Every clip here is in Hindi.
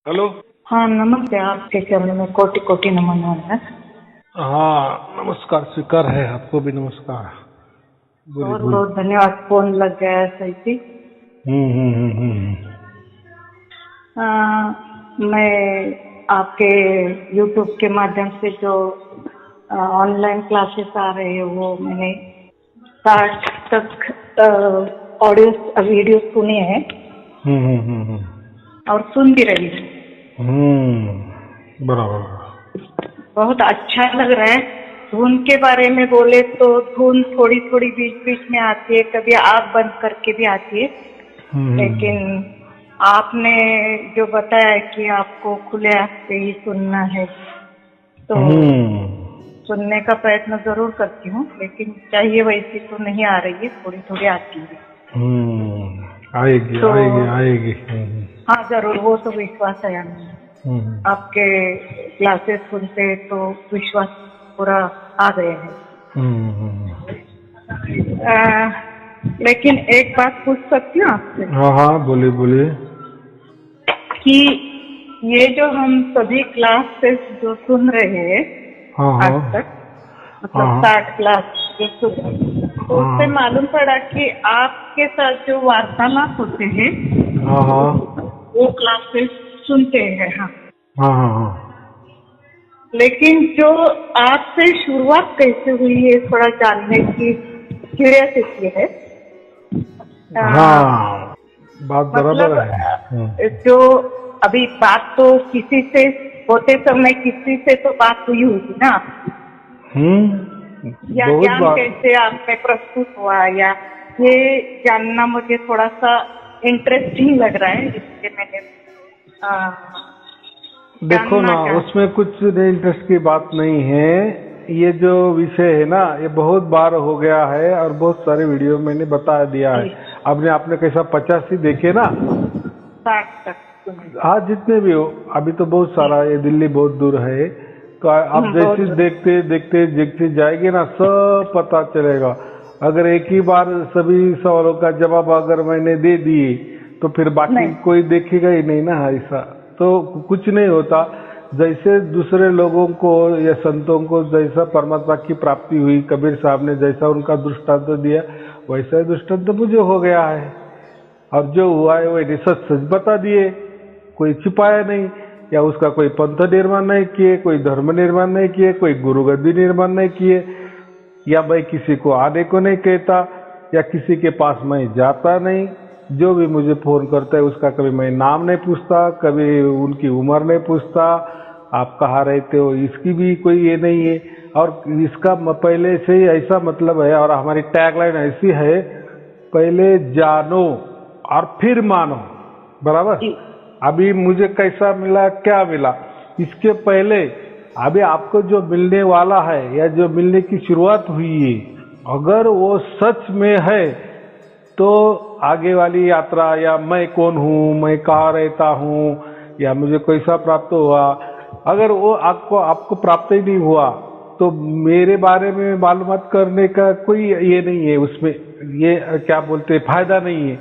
हेलो। हाँ नमस्ते। आपके चरण में कोटि कोटि नमन है। हाँ नमस्कार, स्वीकार है। आपको भी नमस्कार। बोलिए बहुत बोलिए। बहुत धन्यवाद। फोन लग गया है सही थी। हम्म। मैं आपके YouTube के माध्यम से जो ऑनलाइन क्लासेस आ रहे हैं वो मैंने 60 तक ऑडियो वीडियो सुने हैं हम्म। और सुन भी रही हूँ। बराबर। बहुत अच्छा लग रहा है। धुन के बारे में बोले तो धुन थोड़ी थोड़ी बीच बीच में आती है, कभी आँख बंद करके भी आती है। हम्म लेकिन आपने जो बताया कि आपको खुले आँख से ही सुनना है तो हम्म सुनने का प्रयत्न जरूर करती हूँ, लेकिन चाहिए वैसी तो नहीं आ रही है, थोड़ी थोड़ी आती है। आएगी तो आएगी आएगी। हाँ जरूर, वो तो विश्वास है हमें। हम्म आपके क्लासेस सुनते तो विश्वास पूरा आ गए हैं। हम्म। लेकिन एक बात पूछ सकती हूँ आपसे हाँ हाँ, बोलिए बोलिए। कि ये जो हम सभी क्लासेस जो सुन रहे हैं हाँ आज हाँ तक, हाँ मतलब हाँ 60 क्लास जो सुन रहे हैं, तो उससे हाँ मालूम पड़ा कि आपके साथ जो वार्तालाप होते हैं हाँ हाँ वो क्लासेस सुनते हैं। हाँ, हाँ हाँ हाँ। लेकिन जो आपसे शुरुआत कैसे हुई है थोड़ा जानने की क्यूरियोसिटी है। हाँ, बात बराबर मतलब है। जो अभी बात तो किसी से होते समय किसी से तो बात हुई होगी ना आपकी, या बहुत ज्ञान बात। कैसे आप में प्रस्तुत हुआ, या ये जानना मुझे थोड़ा सा इंटरेस्टिंग लग रहा है, इसलिए मैंने देखो जानना ना, चाहती। उसमें कुछ इंटरेस्ट की बात नहीं है। ये जो विषय है ना, ये बहुत बार हो गया है और बहुत सारे वीडियो मैंने बता दिया है। जी, आपने आपने कैसा 85 देखे ना। 60 तक सुने। आज जितने भी हो, अभी तो बहुत जी, सारा, ये दिल्ली बहुत दूर है। तो आप बहुत जैसे दूर। देखते देखते देखते जाएंगे ना, सब पता चलेगा। अगर एक ही बार सभी सवालों का जवाब अगर मैंने दे दिए तो फिर बाकी नहीं कोई देखेगा ही नहीं ना, ऐसा तो कुछ नहीं होता। जैसे दूसरे लोगों को या संतों को जैसा परमात्मा की प्राप्ति हुई, कबीर साहब ने जैसा उनका दृष्टांत दिया, वैसा ही दृष्टांत मुझे हो गया है। और जो हुआ है वही सच सच बता दिए, कोई छिपाया नहीं। या उसका कोई पंथ निर्माण नहीं किए, कोई धर्म निर्माण नहीं किए, कोई गुरु गद्दी निर्माण नहीं किए। या मैं किसी को आने को नहीं कहता, या किसी के पास मैं जाता नहीं। जो भी मुझे फोन करता है उसका कभी मैं नाम नहीं पूछता, कभी उनकी उम्र नहीं पूछता, आप कहाँ रहते हो इसकी भी कोई ये नहीं है। और इसका पहले से ही ऐसा मतलब है, और हमारी टैगलाइन ऐसी है, पहले जानो और फिर मानो। बराबर। जी, अभी मुझे कैसा मिला, क्या मिला, इसके पहले अभी आपको जो मिलने वाला है या जो मिलने की शुरुआत हुई है, अगर वो सच में है तो आगे वाली यात्रा, या मैं कौन हूँ, मैं कहाँ रहता हूँ, या मुझे कैसा प्राप्त हुआ, अगर वो आपको आपको प्राप्त ही नहीं हुआ तो मेरे बारे में मालूमात करने का कोई ये नहीं है उसमें। ये क्या बोलते हैं, फायदा नहीं है।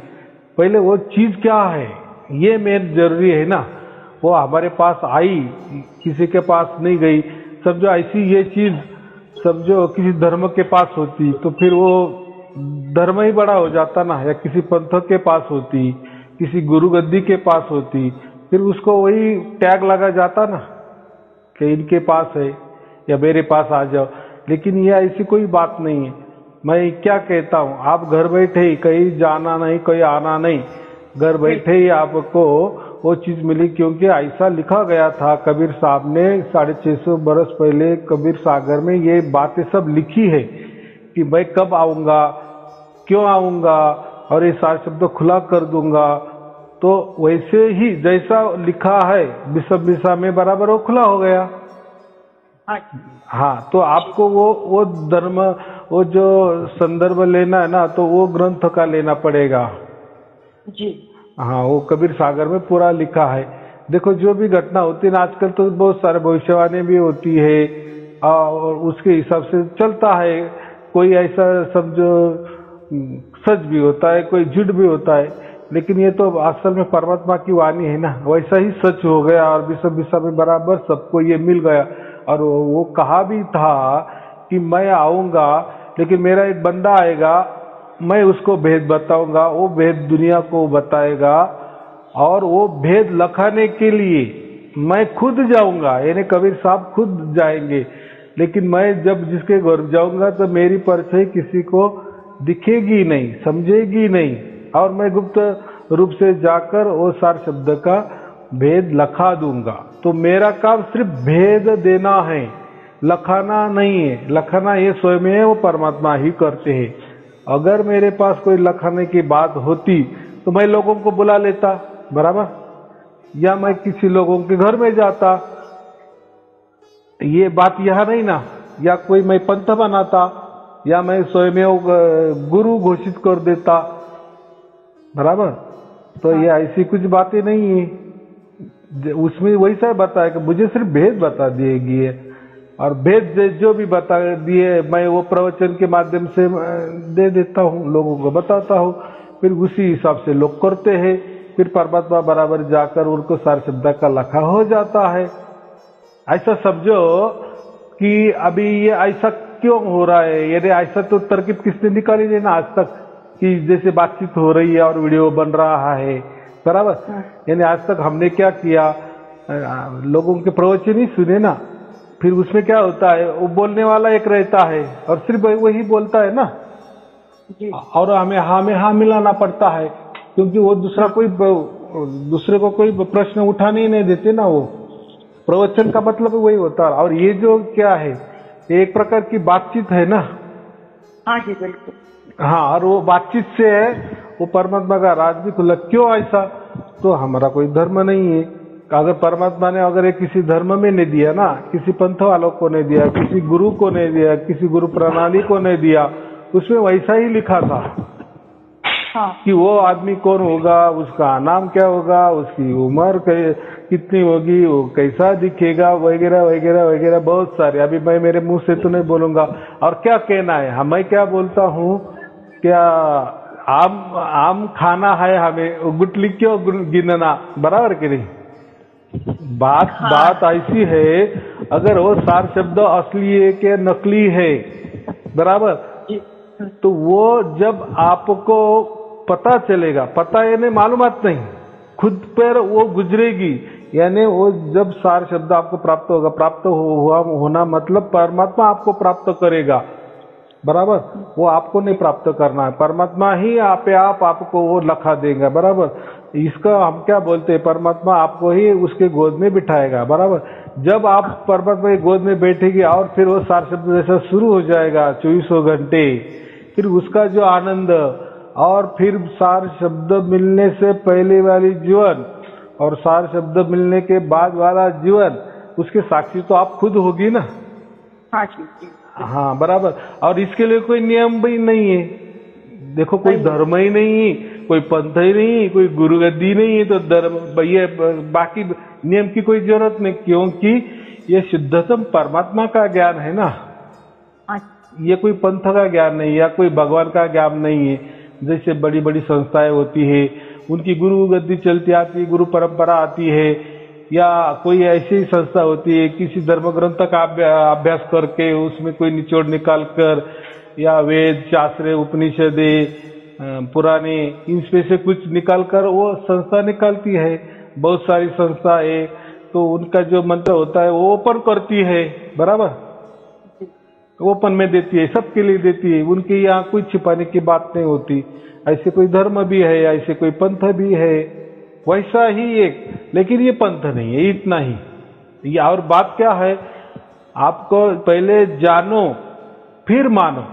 पहले वो चीज क्या है ये मेन जरूरी है ना। वो हमारे पास आई, किसी के पास नहीं गई। समझो ऐसी ये चीज, समझो किसी धर्म के पास होती तो फिर वो धर्म ही बड़ा हो जाता ना, या किसी पंथ के पास होती, किसी गुरु गद्दी के पास होती, फिर उसको वही टैग लगा जाता ना कि इनके पास है या मेरे पास आ जाओ। लेकिन ये ऐसी कोई बात नहीं है। मैं क्या कहता हूँ, आप घर बैठे ही, कहीं जाना नहीं, कहीं आना नहीं, घर बैठे ही आपको वो चीज मिली। क्योंकि ऐसा लिखा गया था, कबीर साहब ने 650 बरस पहले कबीर सागर में ये बातें सब लिखी है कि मैं कब आऊंगा, क्यों आऊंगा, और ये सारे शब्द खुला कर दूंगा। तो वैसे ही जैसा लिखा है बिसम बिसा में, बराबर वो खुला हो गया। हाँ हाँ, तो आपको वो धर्म, वो जो संदर्भ लेना है ना, तो वो ग्रंथ का लेना पड़ेगा। जी। हाँ, वो कबीर सागर में पूरा लिखा है। देखो जो भी घटना होती है ना, आजकल तो बहुत सारे भविष्यवाणी भी होती है और उसके हिसाब से चलता है। कोई ऐसा समझो सच भी होता है, कोई झूठ भी होता है। लेकिन ये तो असल में परमात्मा की वाणी है ना, वैसा ही सच हो गया और विषम विषम में बराबर सबको ये मिल गया। और वो कहा भी था कि मैं आऊंगा, लेकिन मेरा एक बंदा आएगा, मैं उसको भेद बताऊंगा, वो भेद दुनिया को बताएगा, और वो भेद लखाने के लिए मैं खुद जाऊंगा, यानी कबीर साहब खुद जाएंगे। लेकिन मैं जब जिसके घर जाऊंगा तो मेरी परछाई किसी को दिखेगी नहीं, समझेगी नहीं, और मैं गुप्त रूप से जाकर वो सार शब्द का भेद लखा दूंगा। तो मेरा काम सिर्फ भेद देना है, लखाना नहीं है। लखाना ये स्वयं है, वो परमात्मा ही करते हैं। अगर मेरे पास कोई लखाने की बात होती तो मैं लोगों को बुला लेता, बराबर, या मैं किसी लोगों के घर में जाता, ये बात यह नहीं ना, या कोई मैं पंथ बनाता, या मैं स्वयं गुरु घोषित कर देता, बराबर। तो ये ऐसी कुछ बातें नहीं है। उसमें वैसा बताया कि मुझे सिर्फ भेद बता दिएगी, और भेद जो भी बता दिए मैं वो प्रवचन के माध्यम से दे देता हूँ, लोगों को बताता हूँ, फिर उसी हिसाब से लोग करते हैं। फिर परमात्मा बराबर जाकर उनको सार शब्द का लखा हो जाता है। ऐसा समझो कि अभी ये ऐसा क्यों हो रहा है, यदि ऐसा तो तरकीब किसने निकाली नहीं ना आज तक, कि जैसे बातचीत हो रही है और वीडियो बन रहा है, बराबर। यानी आज तक हमने क्या किया, लोगों के प्रवचन ही सुने ना, फिर उसमें क्या होता है, वो बोलने वाला एक रहता है और सिर्फ वही बोलता है ना जी। और हमें हाँ मिलाना पड़ता है, क्योंकि वो दूसरे को कोई प्रश्न उठाने ही नहीं देते ना। वो प्रवचन का मतलब वही होता है। और ये जो क्या है, ये एक प्रकार की बातचीत है ना। हाँ जी, बिल्कुल। हाँ, और वो बातचीत से है वो परमात्मा का राज भी खुला। क्यों ऐसा, तो हमारा कोई धर्म नहीं है। अगर परमात्मा ने अगर ये किसी धर्म में नहीं दिया ना, किसी पंथ वालों को नहीं दिया, किसी गुरु को नहीं दिया, किसी गुरु प्रणाली को नहीं दिया, उसमें वैसा ही लिखा था हाँ। कि वो आदमी कौन होगा, उसका नाम क्या होगा, उसकी उम्र कितनी होगी, वो कैसा दिखेगा, वगैरह वगैरह वगैरह, बहुत सारे। अभी मैं मेरे मुंह से तो नहीं बोलूंगा। और क्या कहना है, मैं क्या बोलता हूँ, क्या आम खाना है हमें, गुटली क्यों गिनना, बराबर कि नहीं। बात ऐसी है, अगर वो सार शब्द असली है कि नकली है, बराबर, तो वो जब आपको पता चलेगा, पता यानी मालूमात नहीं, खुद पर वो गुजरेगी, यानी वो जब सार शब्द आपको प्राप्त होगा, प्राप्त होना मतलब परमात्मा आपको प्राप्त करेगा, बराबर। वो आपको नहीं प्राप्त करना है, परमात्मा ही आप आपको वो लखा देगा, बराबर। इसका हम क्या बोलते हैं, परमात्मा आपको ही उसके गोद में बिठाएगा, बराबर। जब आप परमात्मा की गोद में बैठेगी और फिर वो सार शब्द जैसा शुरू हो जाएगा 24 घंटे, फिर उसका जो आनंद, और फिर सार शब्द मिलने से पहले वाली जीवन और सार शब्द मिलने के बाद वाला जीवन, उसके साक्षी तो आप खुद होगी ना। हाँ जी। हाँ, बराबर। और इसके लिए कोई नियम भी नहीं है। देखो, कोई धर्म ही नहीं, कोई पंथ ही नहीं, कोई गुरु गद्दी नहीं है, तो धर्म ये बाकी नियम की कोई जरूरत नहीं, क्योंकि ये शुद्धतम परमात्मा का ज्ञान है ना। ये कोई पंथ का ज्ञान नहीं, या कोई भगवान का ज्ञान नहीं है। जैसे बड़ी बड़ी संस्थाएं होती है, उनकी गुरु गद्दी चलती आती है, गुरु परंपरा आती है, या कोई ऐसी ही संस्था होती है, किसी धर्म ग्रंथ का अभ्यास करके उसमें कोई निचोड़ निकाल कर, या वेद शास्त्र उपनिषदे पुराने इनमें से कुछ निकाल कर वो संस्था निकालती है। बहुत सारी संस्था है, तो उनका जो मंत्र होता है वो ओपन करती है, बराबर, ओपन में देती है, सबके लिए देती है। उनके यहाँ कोई छिपाने की बात नहीं होती। ऐसे कोई धर्म भी है, ऐसे कोई पंथ भी है, वैसा ही एक, लेकिन ये पंथ नहीं है, इतना ही। ये और बात क्या है, आपको पहले जानो फिर मानो,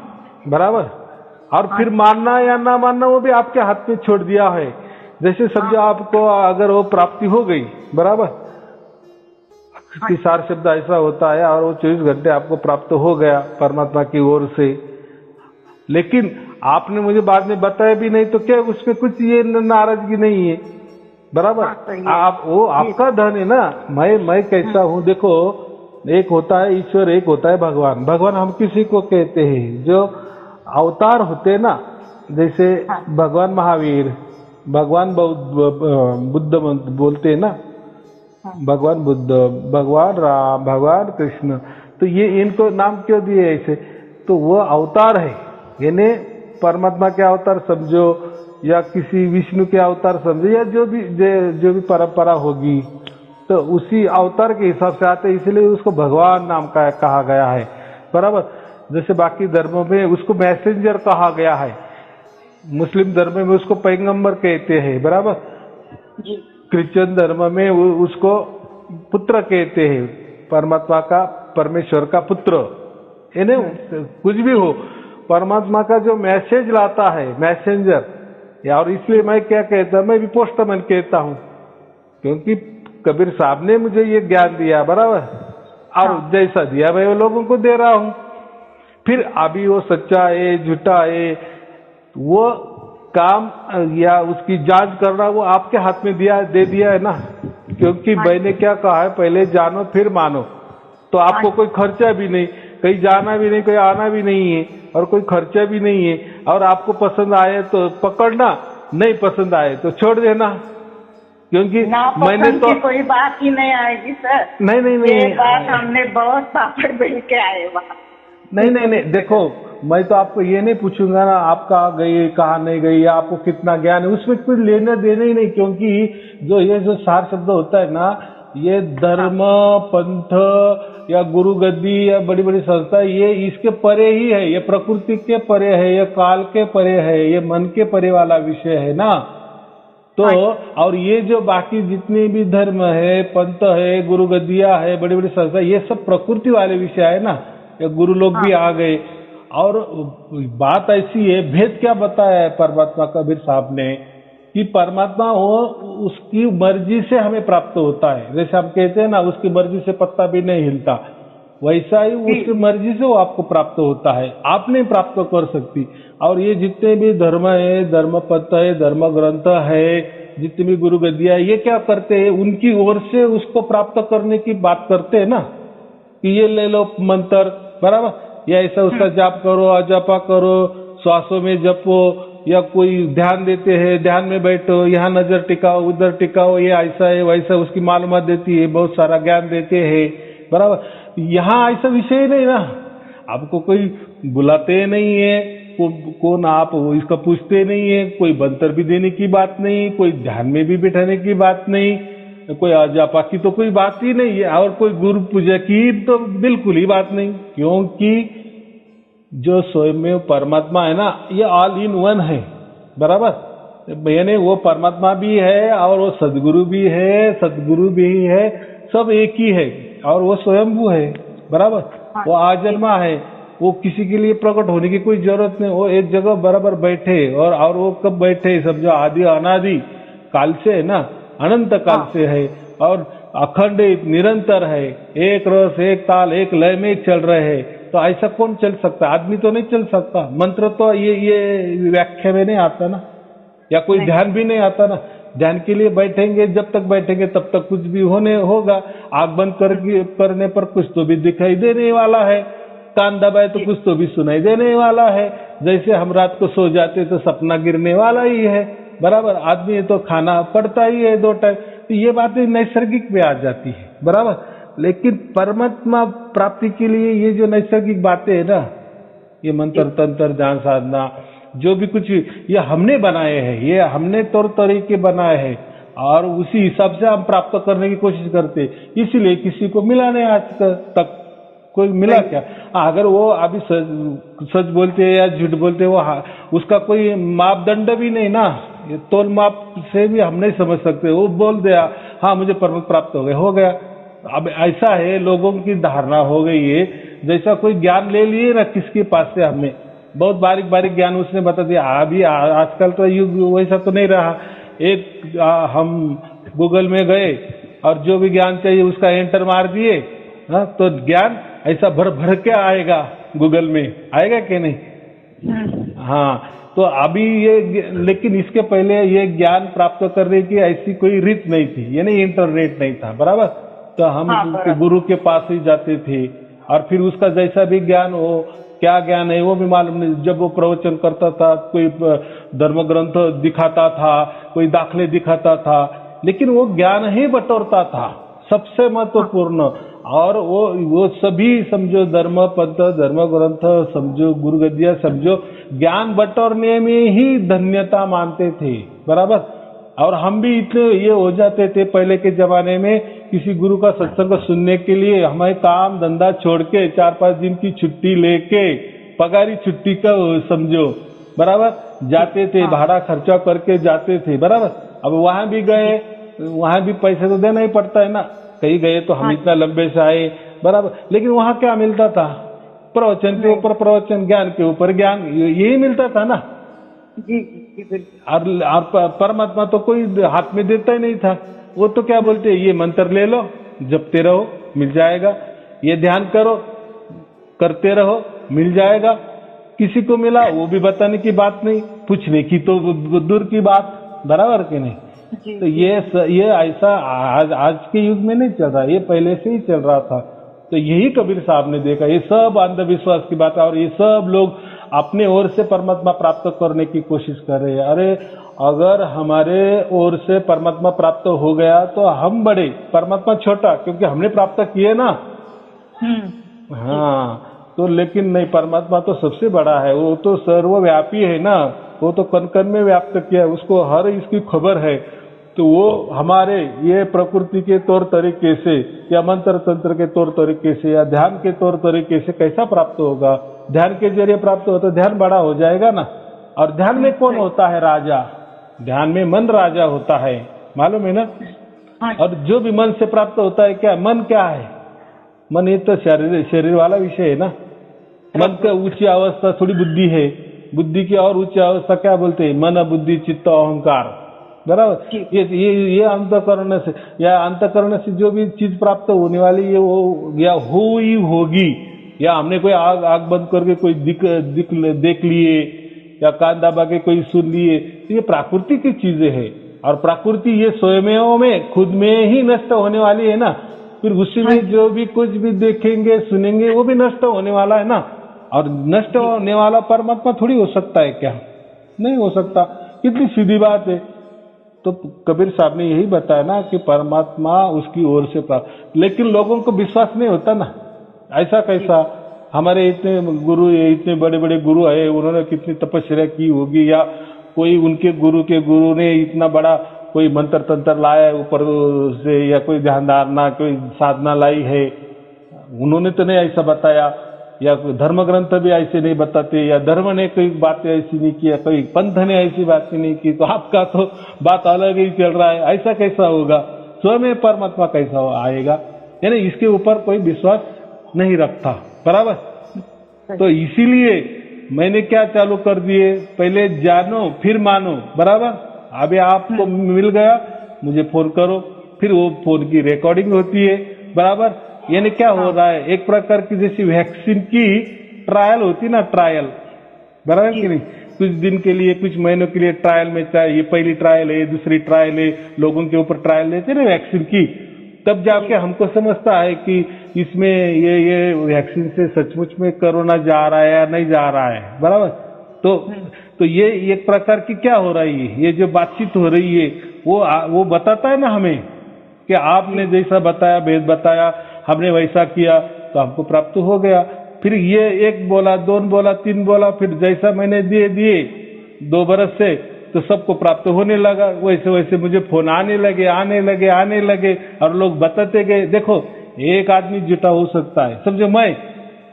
बराबर। और फिर मानना या ना मानना वो भी आपके हाथ में छोड़ दिया है। जैसे समझो आपको अगर वो प्राप्ति हो गई, बराबर, कि सार शब्द ऐसा होता है और वो 24 घंटे आपको प्राप्त हो गया परमात्मा की ओर से, लेकिन आपने मुझे बाद में बताया भी नहीं, तो क्या उसमें कुछ ये नाराजगी नहीं है, बराबर। आप वो आपका धन है ना। मैं कैसा हूँ, देखो, एक होता है ईश्वर, एक होता है भगवान। भगवान हम किसी को कहते हैं जो अवतार होते ना, जैसे भगवान महावीर, भगवान बुद्ध बोलते हैं ना, हाँ। भगवान बुद्ध, भगवान राम, भगवान कृष्ण, तो ये इनको नाम क्यों दिए ऐसे? तो वो अवतार है, यानी परमात्मा के अवतार समझो या किसी विष्णु के अवतार समझो या जो भी परंपरा होगी, तो उसी अवतार के हिसाब से आते, इसलिए उसको भगवान नाम का कहा गया है, बराबर। जैसे बाकी धर्मों में उसको मैसेंजर कहा गया है, मुस्लिम धर्म में उसको पैगंबर कहते हैं, बराबर। जी। क्रिश्चियन धर्म में उसको पुत्र कहते हैं, परमात्मा का, परमेश्वर का पुत्र, यानी कुछ भी हो, परमात्मा का जो मैसेज लाता है, मैसेंजर। और इसलिए मैं क्या कहता हूँ, मैं भी पोस्टमैन कहता हूँ, क्योंकि कबीर साहब ने मुझे ये ज्ञान दिया, बराबर, और जैसा दिया मैं वो लोगों को दे रहा हूँ। फिर अभी वो सच्चा है झूठा है, वो काम या उसकी जांच करना वो आपके हाथ में दे दिया है ना, क्योंकि मैंने क्या कहा है, पहले जानो फिर मानो। तो आपको कोई खर्चा भी नहीं, कहीं जाना भी नहीं, कहीं आना भी नहीं है, और कोई खर्चा भी नहीं है, और आपको पसंद आए तो पकड़ना, नहीं पसंद आए तो छोड़ देना, क्योंकि मैंने तो कोई बात ही नहीं आएगी सर। नहीं ये बात हमने बहुत पापड़ बेल के आए वहाँ। नहीं, देखो मैं तो आपको ये नहीं पूछूंगा ना आप कहाँ गई कहाँ नहीं गई, या आपको कितना ज्ञान है, उसमें कुछ लेना देना ही नहीं, क्योंकि जो सार शब्द होता है ना, ये धर्म, पंथ या गुरु गद्दी या बड़ी बड़ी संस्था, ये इसके परे ही है, ये प्रकृति के परे है, ये काल के परे है, ये मन के परे वाला विषय है ना। तो और ये जो बाकी जितने भी धर्म है, पंथ है, गुरु गद्दियां है, बड़ी बड़ी संस्था, ये सब प्रकृति वाले विषय है ना, या गुरु लोग भी आ गए। और बात ऐसी है, भेद क्या बताया है परमात्मा कबीर साहब ने, कि परमात्मा वो उसकी मर्जी से हमें प्राप्त होता है। जैसे हम कहते हैं ना, उसकी मर्जी से पत्ता भी नहीं हिलता, वैसा ही उसकी मर्जी से वो आपको प्राप्त होता है, आप नहीं प्राप्त कर सकती। और ये जितने भी धर्म है, धर्म पथ है, धर्म ग्रंथ है, जितनी भी गुरु गद्दियां है, ये क्या करते हैं, उनकी ओर से उसको प्राप्त करने की बात करते हैं ना, कि ये ले लो मंत्र, बराबर, या ऐसा उसका जाप करो, अजापा करो, श्वासों में जपो, या कोई ध्यान देते हैं, ध्यान में बैठो, यहाँ नजर टिकाओ, उधर टिकाओ, ये ऐसा है वैसा, उसकी मालूमात देती है, बहुत सारा ज्ञान देते हैं, बराबर। यहाँ ऐसा विषय नहीं ना, आपको कोई बुलाते नहीं है, कौन आप इसका पूछते नहीं है, कोई मंत्र भी देने की बात नहीं, कोई ध्यान में भी बिठाने की बात नहीं, कोई अजापा की तो कोई बात ही नहीं है, और कोई गुरु पूजा की तो बिल्कुल ही बात नहीं, क्योंकि जो स्वयं में परमात्मा है ना, ये ऑल इन वन है, बराबर। यानी वो परमात्मा भी है और वो सदगुरु भी है, सदगुरु भी है, सब एक ही है, और वो स्वयंभू है, बराबर। वो आजन्मा है, वो किसी के लिए प्रकट होने की कोई जरूरत नहीं, वो एक जगह बराबर बैठे, और वो कब बैठे समझो, आदि अनादि काल से है ना, अनंत काल से है, और अखंड निरंतर है, एक रस एक ताल एक लय में चल रहे हैं। तो ऐसा कौन चल सकता, आदमी तो नहीं चल सकता, मंत्र तो ये व्याख्या में नहीं आता ना, या कोई ध्यान भी नहीं आता ना। ध्यान के लिए बैठेंगे, जब तक बैठेंगे तब तक कुछ भी होगा, आंख बंद करने पर कुछ तो भी दिखाई देने वाला है, कान दबाए तो कुछ तो भी सुनाई देने वाला है, जैसे हम रात को सो जाते तो सपना गिरने वाला ही है, बराबर। आदमी तो खाना पड़ता ही है 2 टाइम, तो ये बातें नैसर्गिक में आ जाती है, बराबर। लेकिन परमात्मा प्राप्ति के लिए ये जो नैसर्गिक बातें है ना, ये मंत्र तंत्र ध्यान साधना जो भी कुछ ये हमने बनाए हैं, ये हमने तौर तरीके बनाए हैं, और उसी हिसाब से हम प्राप्त करने की कोशिश करते, इसीलिए किसी को मिला नहीं आज तक, कोई मिला क्या? अगर वो अभी सच बोलते हैं या झूठ बोलते हैं, वो उसका कोई मापदंड भी नहीं ना, ये तोल माप से भी हम नहीं समझ सकते। वो बोल दिया हाँ मुझे परम प्राप्त हो गया। अब ऐसा है, लोगों की धारणा हो गई है, जैसा कोई ज्ञान ले लिए ना किसके पास से, हमने बहुत बारीक बारीक ज्ञान उसने बता दिया। अभी आजकल तो युग वैसा तो नहीं रहा, हम गूगल में गए और जो भी ज्ञान चाहिए उसका एंटर मार दिए, तो ज्ञान ऐसा भर भर के आएगा, गूगल में आएगा कि नहीं? हाँ, तो अभी ये, लेकिन इसके पहले ये ज्ञान प्राप्त करने की ऐसी कोई रीत नहीं थी, यानी इंटरनेट नहीं था, बराबर। तो हम गुरु के पास ही जाते थे, और फिर उसका जैसा भी ज्ञान हो, क्या ज्ञान है वो भी मालूम नहीं। जब वो प्रवचन करता था, कोई धर्म ग्रंथ दिखाता था, कोई दाखले दिखाता था, लेकिन वो ज्ञान ही बटोरता था सबसे महत्वपूर्ण। और वो सभी समझो धर्म पंथ, धर्म ग्रंथ समझो, गुरु गद्दियां समझो, ज्ञान बटोरने में ही धन्यता मानते थे, बराबर। और हम भी इतने ये हो जाते थे पहले के जमाने में, किसी गुरु का सत्संग सुनने के लिए हमें काम धंधा छोड़ के 4-5 दिन की छुट्टी लेके, पगारी छुट्टी का समझो, बराबर, जाते थे, भाड़ा खर्चा करके जाते थे, बराबर। अब वहां भी गए, वहां भी पैसे तो देना ही पड़ता है ना, कहीं गए तो हम इतना लंबे से आए, बराबर। लेकिन वहां क्या मिलता था? प्रवचन के ऊपर प्रवचन, ज्ञान के ऊपर ज्ञान, यही मिलता था ना। जी जी बिल्कुल। और परमात्मा तो कोई हाथ में देता ही नहीं था। वो तो क्या बोलते, ये मंत्र ले लो, जपते रहो, मिल जाएगा, ये ध्यान करो, करते रहो, मिल जाएगा। किसी को मिला वो भी बताने की बात नहीं, पूछने की तो दूर की बात, बराबर कि नहीं। तो ये ऐसा आज के युग में नहीं चल रहा, ये पहले से ही चल रहा था। तो यही कबीर साहब ने देखा, ये सब अंधविश्वास की बात है, और ये सब लोग अपने ओर से परमात्मा प्राप्त करने की कोशिश कर रहे हैं। अरे अगर हमारे ओर से परमात्मा प्राप्त हो गया तो हम बड़े, परमात्मा छोटा, क्योंकि हमने प्राप्त किए ना। हाँ, तो लेकिन नहीं, परमात्मा तो सबसे बड़ा है, वो तो सर्वव्यापी है ना, वो तो कण कण में व्याप्त किया है, उसको हर इसकी खबर है। तो वो हमारे ये प्रकृति के तौर तरीके से, या मंत्र तंत्र के तौर तरीके से, या ध्यान के तौर तरीके से कैसा प्राप्त होगा? ध्यान के जरिए प्राप्त होता, ध्यान बड़ा हो जाएगा ना। और ध्यान में कौन होता है राजा? ध्यान में मन राजा होता है, मालूम है ना। और जो भी मन से प्राप्त होता है, क्या मन क्या है? मन ये तो शरीर वाला विषय है ना। मन का ऊंची अवस्था थोड़ी बुद्धि है, बुद्धि की और ऊंची अवस्था क्या बोलते हैं? मन, बुद्धि, चित्त, अहंकार, बराबर। ये अंतःकरण से, या अंतःकरण से जो भी चीज प्राप्त होने वाली है वो या हुई होगी, या हमने कोई आग बंद करके कोई देख लिए, या कान दबा के कोई सुन लिए, तो ये प्राकृतिक की चीजें हैं। और प्रकृति ये स्वयं में खुद में ही नष्ट होने वाली है ना। फिर उसी में जो भी कुछ भी देखेंगे सुनेंगे वो भी नष्ट होने वाला है ना। और नष्ट होने वाला परमात्मा थोड़ी हो सकता है क्या? नहीं हो सकता। कितनी सीधी बात है। तो कबीर साहब ने यही बताया ना कि परमात्मा उसकी ओर से प्राप्त, लेकिन लोगों को विश्वास नहीं होता ना। ऐसा कैसा? हमारे इतने गुरु, इतने बड़े बड़े गुरु आए, उन्होंने कितनी तपस्या की होगी, या कोई उनके गुरु के गुरु ने इतना बड़ा कोई मंत्र तंत्र लाया ऊपर से, या कोई ध्यान धारणा, कोई साधना लाई है, उन्होंने तो नहीं ऐसा बताया। या धर्म ग्रंथ भी ऐसे नहीं बताते, या धर्म ने कोई बातें ऐसी नहीं की, कोई पंथ ने ऐसी बातें नहीं की, तो आपका तो बात अलग ही चल रहा है। ऐसा कैसा होगा? स्वयं परमात्मा कैसा आएगा? यानी इसके ऊपर कोई विश्वास नहीं रखता, बराबर। तो इसीलिए मैंने क्या चालू कर दिए, पहले जानो फिर मानो, बराबर। अभी आपको मिल गया, मुझे फोन करो, फिर वो फोन की रिकॉर्डिंग होती है, बराबर। यानी क्या हो रहा है, एक प्रकार की जैसी वैक्सीन की ट्रायल होती ना, ट्रायल, बराबर कि नहीं। कुछ दिन के लिए, कुछ महीनों के लिए ट्रायल में, चाहे ये पहली ट्रायल है, दूसरी ट्रायल है, लोगों के ऊपर ट्रायल लेते ना वैक्सीन की, तब जाके हमको समझता है कि इसमें ये वैक्सीन से सचमुच में कोरोना जा रहा है या नहीं जा रहा है, बराबर। तो ये एक प्रकार की क्या हो रही है, ये जो बातचीत हो रही है वो बताता है ना हमें कि आपने जैसा बताया, भेद बताया, हमने वैसा किया तो हमको प्राप्त हो गया। फिर ये 1 बोला, 2 बोला, 3 बोला, फिर जैसा मैंने दिए 2 बरस से, तो सबको प्राप्त होने लगा। वैसे वैसे मुझे फोन आने लगे, और लोग बताते गए। देखो, एक आदमी जुटा हो सकता है, समझो।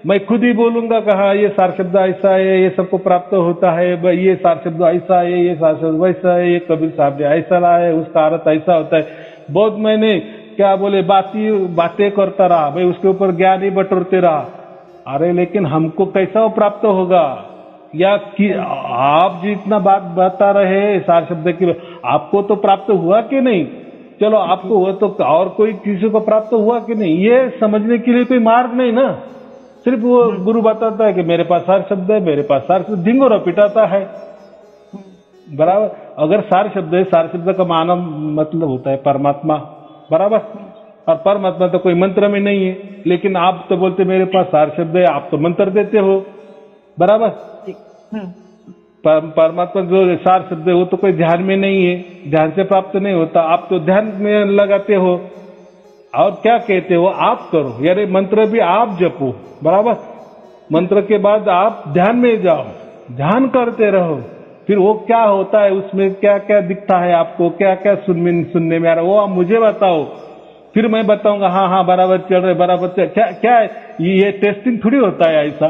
मैं खुद ही बोलूंगा कि हाँ, ये सार शब्द ऐसा है, ये सबको प्राप्त होता है, ये सार शब्द ऐसा है, ये सार शब्द वैसा है, ये कबीर साहब ने ऐसा लाया है, उसका अर्थ ऐसा होता है। बहुत मैंने क्या बोले बातें करता रहा, भाई उसके ऊपर ज्ञान ही बटोरते रहा। अरे लेकिन हमको कैसा वो प्राप्त होगा? या कि आप जितना बात बता रहे सार शब्द की, आपको तो प्राप्त हुआ कि नहीं? चलो आपको हुआ तो और कोई किसी को प्राप्त हुआ कि नहीं, ये समझने के लिए कोई मार्ग नहीं ना। सिर्फ वो गुरु बताता है कि मेरे पास सार शब्द है, मेरे पास सार शब्द, ढिंगोरा पिटाता है, बराबर। अगर सार शब्द है, सार शब्द का माना मतलब होता है परमात्मा, बराबर। और परमात्मा तो कोई मंत्र में नहीं है, लेकिन आप तो बोलते मेरे पास सार शब्द है, आप तो मंत्र देते हो, बराबर। परमात्मा जो सार शब्द है वो तो कोई ध्यान में नहीं है, ध्यान से प्राप्त नहीं होता। आप तो ध्यान में लगाते हो और क्या कहते हो आप करो, यानी मंत्र भी आप जपो, बराबर। मंत्र के बाद आप ध्यान में जाओ, ध्यान करते रहो, फिर वो क्या होता है, उसमें क्या क्या दिखता है आपको, क्या क्या सुनने में आ रहा है, वो आप मुझे बताओ, फिर मैं बताऊंगा हाँ हाँ बराबर चल रहे, बराबर चल। क्या क्या ये टेस्टिंग थोड़ी होता है ऐसा।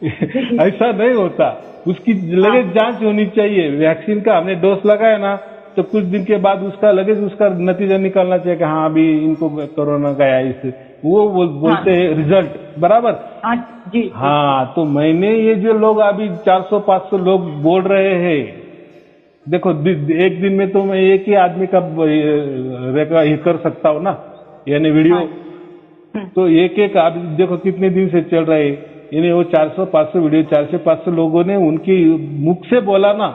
ऐसा नहीं होता, उसकी लगे जांच होनी चाहिए। वैक्सीन का हमने डोज लगाया ना, तो कुछ दिन के बाद उसका लगे उसका नतीजा निकलना चाहिए कि हाँ अभी इनको कोरोना गया इससे, वो बोलते हैं रिजल्ट, बराबर। जी। हाँ, तो मैंने ये जो लोग अभी 400-500 लोग बोल रहे हैं, देखो एक दिन में तो मैं एक ही आदमी का ये कर सकता हूँ ना, यानी वीडियो। तो एक आप देखो कितने दिन से चल रहे, यानी वो 400-500 वीडियो, 400-500 लोगों ने उनकी मुख से बोला ना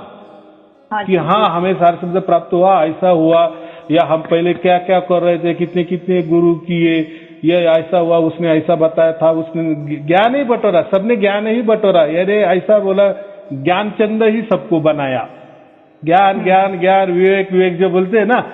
कि हाँ हमें सार शब्द प्राप्त हुआ, ऐसा हुआ, या हम पहले क्या क्या कर रहे थे, कितने कितने गुरु किए, ये ऐसा हुआ, उसने ऐसा बताया था, उसने ज्ञान ही बटोरा, सबने ज्ञान ही बटोरा, यानी ऐसा बोला ज्ञान चंद ही सबको बनाया। ज्ञान ज्ञान ज्ञान, विवेक विवेक जो बोलते हैं ना,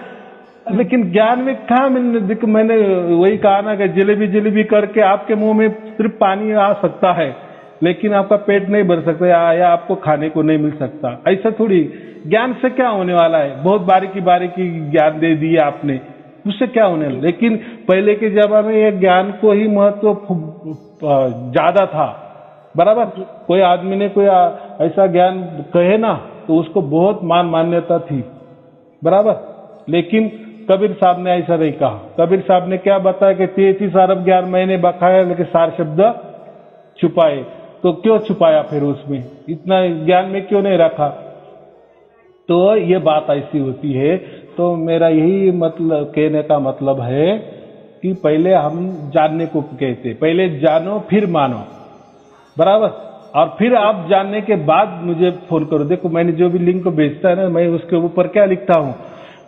लेकिन ज्ञान में कहा मैंने वही कहा ना कि जलेबी जलेबी करके आपके मुंह में सिर्फ पानी आ सकता है, लेकिन आपका पेट नहीं भर सकता या आपको खाने को नहीं मिल सकता। ऐसा थोड़ी, ज्ञान से क्या होने वाला है, बहुत बारीकी बारीकी ज्ञान दे दिया आपने, उससे क्या होने वाला। लेकिन पहले के जमाने में ये ज्ञान को ही महत्व ज्यादा था, बराबर। कोई आदमी ने कोई ऐसा ज्ञान कहे ना तो उसको बहुत मान मान्यता थी, बराबर। लेकिन कबीर साहब ने ऐसा नहीं कहा। कबीर साहब ने क्या बताया कि 33 अरब ज्ञान मैंने बखाया, लेकिन सार शब्द छुपाए। तो क्यों छुपाया, फिर उसमें इतना ज्ञान में क्यों नहीं रखा। तो ये बात ऐसी होती है। तो मेरा यही मतलब कहने का मतलब है कि पहले हम जानने को कहते, पहले जानो फिर मानो, बराबर। और फिर आप जानने के बाद मुझे फोन करो। देखो मैंने जो भी लिंक भेजता है ना, मैं उसके ऊपर क्या लिखता हूँ,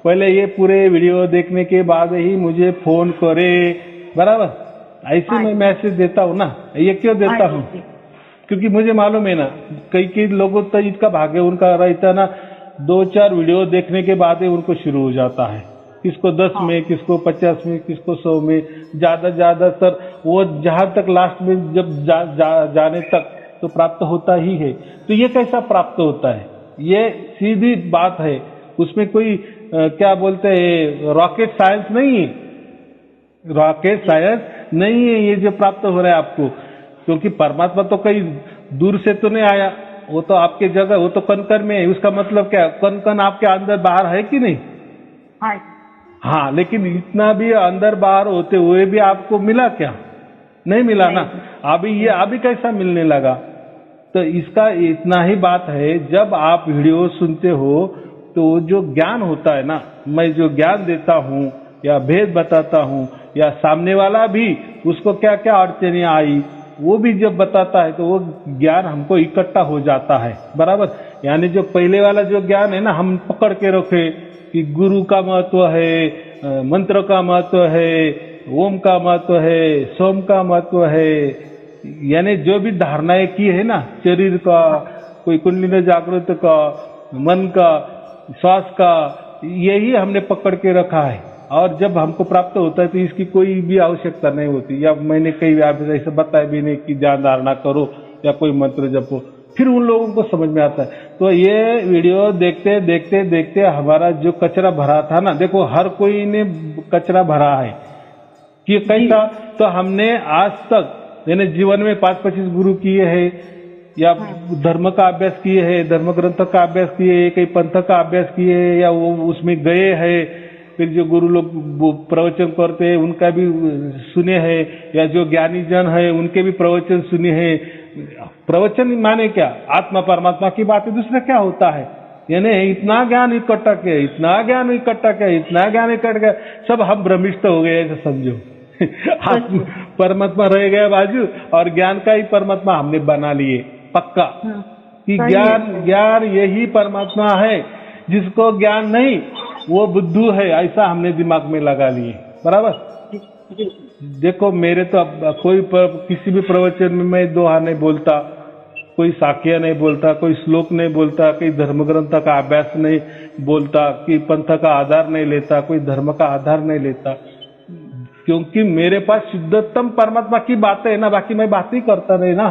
पहले ये पूरे वीडियो देखने के बाद ही मुझे फोन करे, बराबर। ऐसे मैं मैसेज देता हूँ ना। ये क्यों देता हूँ, क्योंकि मुझे मालूम है ना, कई लोगों तो इसका भाग्य उनका रहता ना, 2-4 वीडियो देखने के बाद ही उनको शुरू हो जाता है, किसको 10 में, किसको 50 में, किसको 100 में, ज्यादातर वो जहां तक लास्ट में जब जाने तक तो प्राप्त होता ही है। तो ये कैसा प्राप्त होता है, ये सीधी बात है, उसमें कोई क्या बोलते हैं रॉकेट साइंस नहीं है, रॉकेट साइंस नहीं है ये जो प्राप्त हो रहा है आपको। क्योंकि परमात्मा तो कहीं दूर से तो नहीं आया, वो तो आपके जगह, वो तो कण में है। उसका मतलब क्या, कण आपके अंदर बाहर है कि नहीं। हाँ, लेकिन इतना भी अंदर बाहर होते हुए भी आपको मिला क्या, नहीं मिला ना। अभी कैसा मिलने लगा। तो इसका इतना ही बात है, जब आप वीडियो सुनते हो तो जो ज्ञान होता है ना, मैं जो ज्ञान देता हूँ या भेद बताता हूँ, या सामने वाला भी उसको क्या क्या अड़चने आई वो भी जब बताता है, तो वो ज्ञान हमको इकट्ठा हो जाता है, बराबर। यानी जो पहले वाला जो ज्ञान है ना, हम पकड़ के रखे कि गुरु का महत्व है, मंत्र का महत्व है, ओम का महत्व है, सोम का महत्व है, यानी जो भी धारणाएं की है ना, शरीर का, कोई कुंडलिनी जागृत का, मन का, श्वास का, यही हमने पकड़ के रखा है। और जब हमको प्राप्त होता है तो इसकी कोई भी आवश्यकता नहीं होती, या मैंने कई ऐसे बताया भी नहीं कि ध्यान धारणा करो या कोई मंत्र जपो, फिर उन लोगों को समझ में आता है। तो ये वीडियो देखते देखते देखते हमारा जो कचरा भरा था ना, देखो हर कोई ने कचरा भरा है कि कैसा, तो हमने आज तक यानी जीवन में 5-25 गुरु किए हैं, या धर्म का अभ्यास किए हैं, धर्म ग्रंथ का अभ्यास किए, कई पंथ का अभ्यास किए, या वो उसमें गए हैं, फिर जो गुरु लोग प्रवचन करते हैं उनका भी सुने हैं, या जो ज्ञानी जन है उनके भी प्रवचन सुने हैं। प्रवचन माने क्या, आत्मा परमात्मा की बात है, दूसरा क्या होता है। यानी इतना ज्ञान इकट्ठा किया, इतना ज्ञान इकट्ठा किया, इतना ज्ञान इकट्ठा किया, सब हम भ्रमिष्ट हो गए ऐसा समझो। परमात्मा रह गया बाजू, और ज्ञान का ही परमात्मा हमने बना लिए पक्का, कि ज्ञान यही परमात्मा है, जिसको ज्ञान नहीं वो बुद्धू है, ऐसा हमने दिमाग में लगा लिए, बराबर। देखो मेरे तो अब कोई किसी भी प्रवचन में मैं दोहा नहीं बोलता, कोई साक्य नहीं बोलता, कोई श्लोक नहीं बोलता, कोई धर्म ग्रंथ का अभ्यास नहीं बोलता, कि पंथ का आधार नहीं लेता, कोई धर्म का आधार नहीं लेता, क्योंकि मेरे पास शुद्धतम परमात्मा की बातें है ना, बाकी मैं बातें ही करता नहीं ना।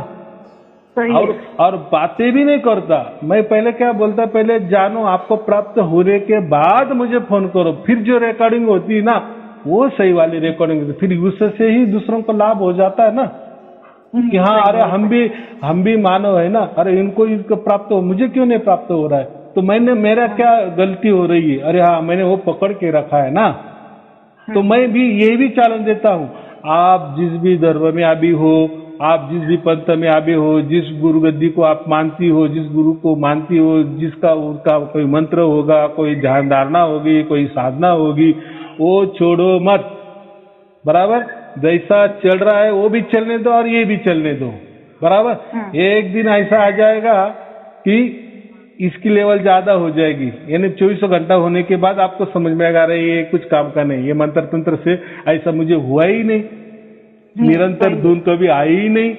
और बातें भी नहीं करता मैं। पहले क्या बोलता, पहले जानो आपको प्राप्त होने के बाद मुझे फोन करो, फिर जो रिकॉर्डिंग होती है ना वो सही वाली रिकॉर्डिंग होती, फिर उससे ही दूसरों को लाभ हो जाता है ना, कि हाँ अरे हम भी मानव है ना, अरे इनको प्राप्त हो, मुझे क्यों नहीं प्राप्त हो रहा है, तो मेरा क्या गलती हो रही है, अरे हाँ मैंने वो पकड़ के रखा है ना। तो मैं भी यही भी चैलेंज देता हूँ, आप जिस भी धर्म में अभी हो, आप जिस भी पंथ में अभी हो, जिस गुरु गद्दी को आप मानती हो, जिस गुरु को मानती हो, जिसका उनका कोई मंत्र होगा, कोई ध्यान धारणा होगी, कोई साधना होगी, वो छोड़ो मत। बराबर, जैसा चल रहा है वो भी चलने दो और ये भी चलने दो। बराबर, एक दिन ऐसा आ जाएगा कि इसकी लेवल ज्यादा हो जाएगी, यानी 24 घंटा होने के बाद आपको समझ में आएगा, रही ये कुछ काम का नहीं, ये मंत्र तंत्र से ऐसा मुझे हुआ ही नहीं, निरंतर धुन कभी आई ही नहीं,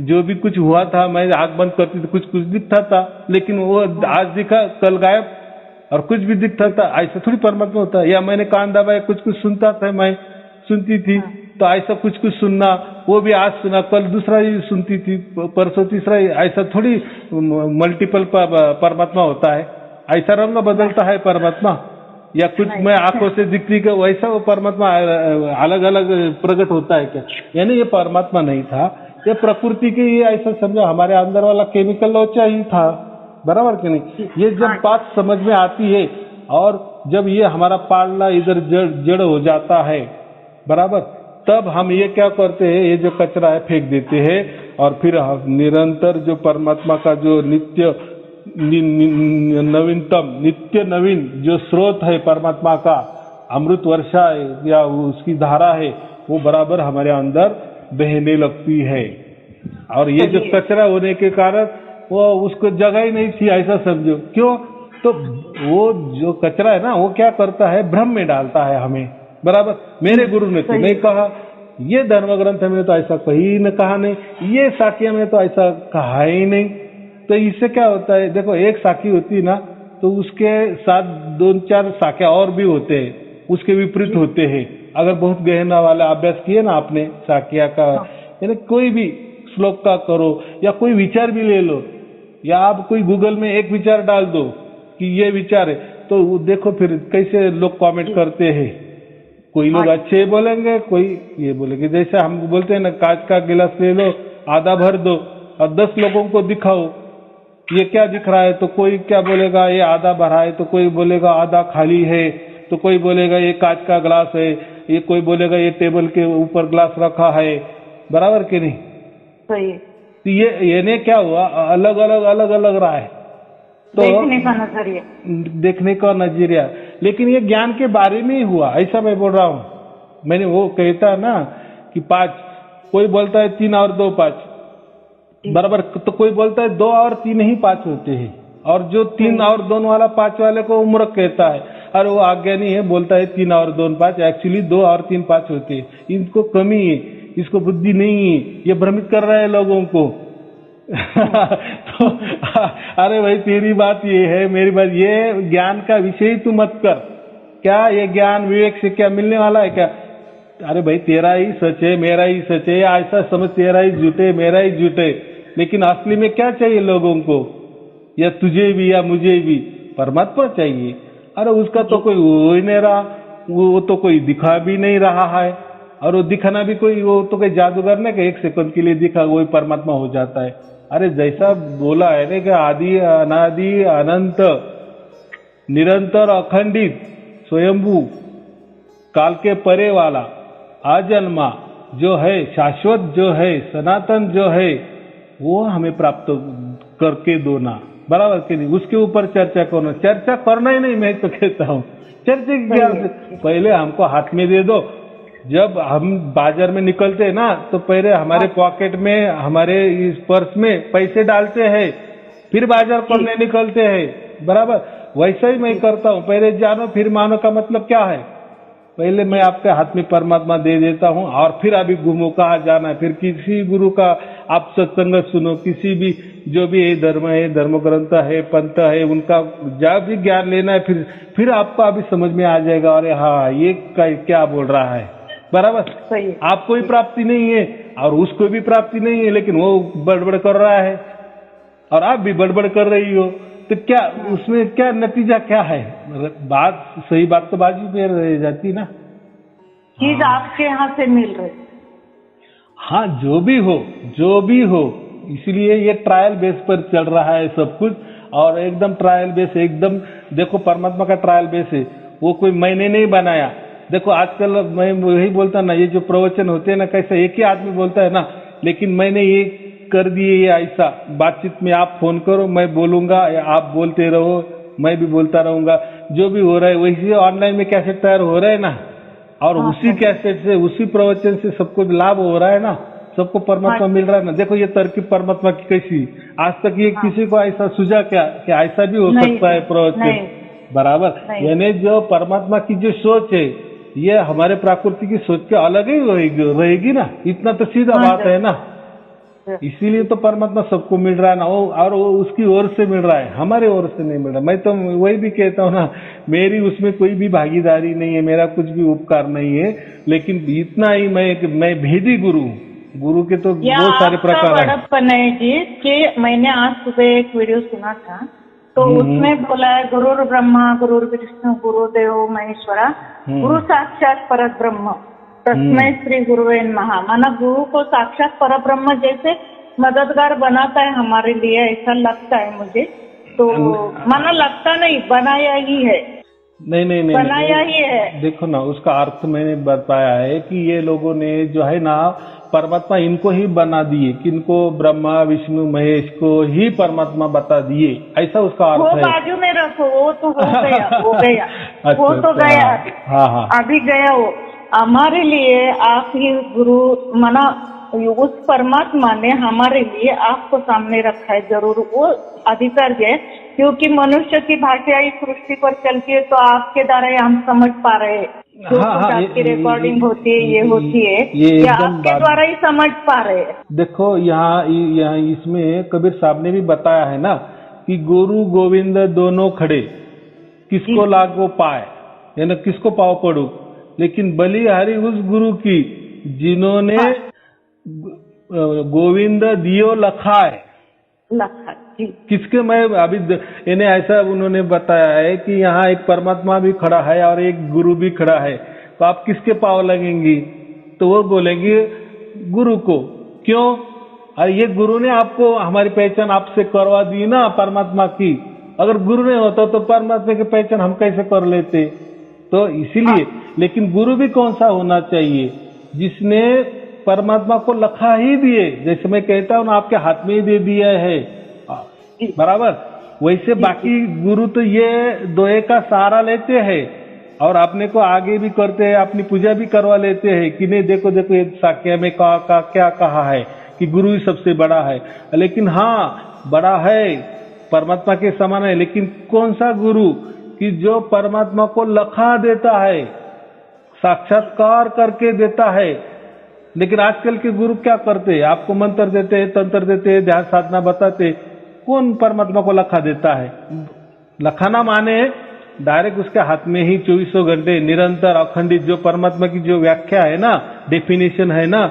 जो भी कुछ हुआ था मैं आंख बंद करती थी कुछ दिखता था, लेकिन वो आज दिखा कल गायब, और कुछ भी दिखता था। ऐसा थोड़ी परमात्मा होता है। या मैंने कान दबाया कुछ सुनता था, मैं सुनती थी, तो ऐसा कुछ सुनना, वो भी आज सुना कल दूसरा ही सुनती थी, परसों तीसरा ही, ऐसा थोड़ी मल्टीपल परमात्मा होता है। ऐसा रंग बदलता है परमात्मा, या कुछ मैं आंखों से दिखती कि वैसा वो परमात्मा अलग अलग प्रकट होता है क्या? यानी ये परमात्मा नहीं था, ये प्रकृति के ही ऐसा समझो हमारे अंदर वाला केमिकल लोचा ही था। बराबर कि नहीं? ये जब बात समझ में आती है और जब ये हमारा पालना इधर जड़ हो जाता है, बराबर, तब हम ये क्या करते हैं, ये जो कचरा है फेंक देते हैं, और फिर निरंतर जो परमात्मा का जो नित्य नवीनतम नित्य नवीन जो स्रोत है परमात्मा का, अमृत वर्षा या उसकी धारा है, वो बराबर हमारे अंदर बहने लगती है। और ये जो कचरा होने के कारण वो उसको जगह ही नहीं थी, ऐसा समझो। क्यों? तो वो जो कचरा है ना, वो क्या करता है, भ्रम में डालता है हमें। बराबर, मेरे गुरु ने तो नहीं कहा, ये धर्म ग्रंथ में तो ऐसा कहीं न कहा नहीं, ये साक्य में तो ऐसा कहा ही नहीं। तो इससे क्या होता है, देखो एक साखी होती है ना, तो उसके साथ 2-4 साख्या और भी होते हैं, उसके विपरीत होते हैं। अगर बहुत गहना वाला अभ्यास किए ना आपने साख्या का, यानी कोई भी श्लोक का करो, या कोई विचार भी ले लो, या आप कोई गूगल में एक विचार डाल दो कि ये विचार है, तो देखो फिर कैसे लोग कमेंट करते हैं। कोई लोग अच्छे बोलेंगे, कोई ये बोलेंगे, जैसे हम बोलते हैं ना, कांच का गिलास ले लो, आधा भर दो और 10 लोगों को दिखाओ ये क्या दिख रहा है, तो कोई क्या बोलेगा ये आधा भरा है, तो कोई बोलेगा आधा खाली है, तो कोई बोलेगा ये कांच का ग्लास है, ये कोई बोलेगा ये टेबल के ऊपर ग्लास रखा है। बराबर कि नहीं? सही। तो ये क्या हुआ, अलग अलग रहा है। तो देखने का नजरिया, लेकिन ये ज्ञान के बारे में ही हुआ, ऐसा मैं बोल रहा हूँ। मैंने वो कहता ना कि 5, कोई बोलता है 3 और 2 5, बराबर, तो कोई बोलता है 2 और 3 ही 5 होते हैं, और जो 3 और 2 वाला 5 वाले को मूर्ख कहता है, और वो अज्ञानी है, बोलता है 3 और 2 5, एक्चुअली 2 और 3 5 होते हैं। इनको कमी है, इसको बुद्धि नहीं है, ये भ्रमित कर रहा है लोगों को। तो अरे भाई तेरी बात ये है, मेरी बात ये, ज्ञान का विषय ही तू मत कर। क्या ये ज्ञान विवेक से क्या मिलने वाला है क्या? अरे भाई तेरा ही सच है, मेरा ही सच है, ऐसा समझ, तेरा ही झूठ है, मेरा ही झूठ है, लेकिन असली में क्या चाहिए लोगों को, या तुझे भी या मुझे भी परमात्मा चाहिए। अरे उसका तो कोई हो ही नहीं रहा, वो तो कोई दिखा भी नहीं रहा है, और वो दिखाना भी कोई, वो तो कोई जादूगर ने 1 सेकंड के लिए दिखा वही परमात्मा हो जाता है। अरे जैसा बोला है ना कि आदि अनादि अनंत निरंतर अखंडित स्वयंभू काल के परे वाला अजन्मा जो है, शाश्वत जो है, सनातन जो है, वो हमें प्राप्त करके दो ना। बराबर कि नहीं? उसके ऊपर चर्चा करना ही नहीं, मैं तो कहता हूँ चर्चा की ज्ञान से पहले हमको हाथ में दे दो। जब हम बाजार में निकलते हैं ना, तो पहले हमारे पॉकेट में, हमारे इस पर्स में पैसे डालते हैं, फिर बाजार करने निकलते हैं। बराबर, वैसा ही मैं करता हूँ, पहले जानो फिर मानो का मतलब क्या है? पहले मैं आपके हाथ में परमात्मा दे देता हूँ और फिर अभी घूमो कहाँ जाना है, फिर किसी गुरु का आप सत्संग सुनो, किसी भी जो भी धर्म है, धर्म ग्रंथ है, पंथ है, उनका जब भी ज्ञान लेना है फिर आपको अभी समझ में आ जाएगा। अरे हाँ, ये क्या बोल रहा है, बराबर। आपको भी प्राप्ति नहीं है और उसको भी प्राप्ति नहीं है, लेकिन वो बड़बड़ कर रहा है और आप भी बड़बड़ कर रही हो, तो क्या उसमें क्या नतीजा क्या है? सही बात तो बाजू में रह जाती ना। चीज आपके यहाँ से मिल रही। हाँ, जो भी हो, इसलिए ये ट्रायल बेस पर चल रहा है सब कुछ, और एकदम ट्रायल बेस, एकदम देखो परमात्मा का ट्रायल बेस है, वो कोई मैंने नहीं बनाया। देखो आजकल मैं वही बोलता ना, ये जो प्रवचन होते हैं ना, कैसे एक ही आदमी बोलता है ना, लेकिन मैंने ये कर दिए, ये ऐसा बातचीत में आप फोन करो, मैं बोलूंगा, या आप बोलते रहो, मैं भी बोलता रहूंगा, जो भी हो रहा है वैसे ऑनलाइन में कैसेट तैयार हो रहे हैं ना, और उसी कैसेट से, उसी प्रवचन से सबको लाभ हो रहा है ना, सबको परमात्मा मिल रहा है ना। देखो ये तरकीब परमात्मा की कैसी, आज तक ये किसी को ऐसा सूझा क्या कि ऐसा भी हो सकता है प्रवचन, बराबर। यानी जो परमात्मा की जो सोच है, ये हमारे प्रकृति की सोच के अलग ही रहेगी ना, इतना तो सीधा बात है ना। इसीलिए तो परमात्मा सबको मिल रहा है ना, और वो उसकी ओर से मिल रहा है, हमारे ओर से नहीं मिल रहा। मैं तो वही भी कहता हूँ ना, मेरी उसमें कोई भी भागीदारी नहीं है, मेरा कुछ भी उपकार नहीं है, लेकिन इतना ही मैं भेदी गुरु के तो बहुत सारे प्रकार हैं। बड़प्पन है जी कि मैंने आज सुबह एक वीडियो सुना था, तो उसमें बोला है गुरु ब्रह्मा गुरु विष्णु गुरुदेव महेश्वरा गुरु साक्षात पर ब्रह्म तस्मै श्री गुरुवे नमः। माना गुरु को साक्षात पर ब्रह्म जैसे मददगार बनाता है हमारे लिए, ऐसा लगता है मुझे। तो माना लगता नहीं, बनाया ही है। नहीं बनाया ही है। देखो ना, उसका अर्थ मैंने बताया है कि ये लोगों ने जो है ना, परमात्मा इनको ही बना दिए, किनको, ब्रह्मा विष्णु महेश को ही परमात्मा बता दिए, ऐसा उसका अर्थ है। वो बाजू में रखो, वो तो हो गया, हो गया। अच्छा, वो तो गया। हाँ, अभी गया वो। हमारे लिए आप ही गुरु माना, उस परमात्मा ने हमारे लिए आपको सामने रखा है, जरूर वो अधिकार है, क्योंकि मनुष्य की भाषा इस सृष्टि पर चलती है, तो आपके द्वारा हम समझ पा रहे हैं। जो आपकी रिकॉर्डिंग होती है, ये होती है, ये आपके द्वारा ही समझ पा रहे हैं। देखो यहाँ इसमें कबीर साहब ने भी बताया है ना कि गुरु गोविंद दोनों खड़े, किसको लागो पाए, यानी किसको पाव पड़ू, लेकिन बलिहारी उस गुरु की जिन्होंने गोविंद दियो लखाए। किसके, मैं अभी इन्हें ऐसा उन्होंने बताया है कि यहाँ एक परमात्मा भी खड़ा है और एक गुरु भी खड़ा है, तो आप किसके पाव लगेंगी? तो वो बोलेंगे गुरु को। क्यों? अरे ये गुरु ने आपको, हमारी पहचान आपसे करवा दी ना परमात्मा की। अगर गुरु नहीं होता तो परमात्मा की पहचान हम कैसे कर लेते? तो इसीलिए, लेकिन गुरु भी कौन सा होना चाहिए? जिसने परमात्मा को लखा ही दिए, जैसे मैं कहता हूँ ना, आपके हाथ में ही दे दिया है, बराबर। वैसे बाकी गुरु तो ये दोहे का सहारा लेते हैं और अपने को आगे भी करते हैं, अपनी पूजा भी करवा लेते हैं कि नहीं, देखो ये साक्य में क्या कहा है कि गुरु ही सबसे बड़ा है। लेकिन हाँ, बड़ा है, परमात्मा के समान है, लेकिन कौन सा गुरु कि जो परमात्मा को लखा देता है, साक्षात्कार करके देता है। लेकिन आजकल के गुरु क्या करते हैं? आपको मंत्र देते हैं, तंत्र देते हैं, ध्यान साधना बताते। कौन परमात्मा को लखा देता है? लखाना माने डायरेक्ट उसके हाथ में ही 24 घंटे निरंतर अखंडित, जो परमात्मा की जो व्याख्या है ना, डेफिनेशन है ना,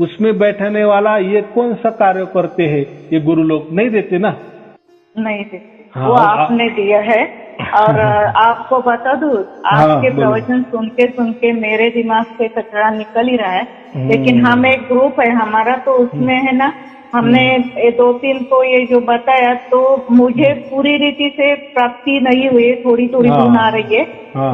उसमें बैठने वाला ये कौन सा कार्य करते हैं? ये गुरु लोग नहीं देते ना, नहीं देते। हाँ, वो आपने दिया है। और आपको बता दूं, आपके प्रवचन सुन के मेरे दिमाग से कचरा निकल ही रहा है। लेकिन हम एक ग्रुप है हमारा, तो उसमें है ना, हमने 2-3 को ये जो बताया, तो मुझे पूरी रीति से प्राप्ति नहीं हुई, थोड़ी धुन आ रही है।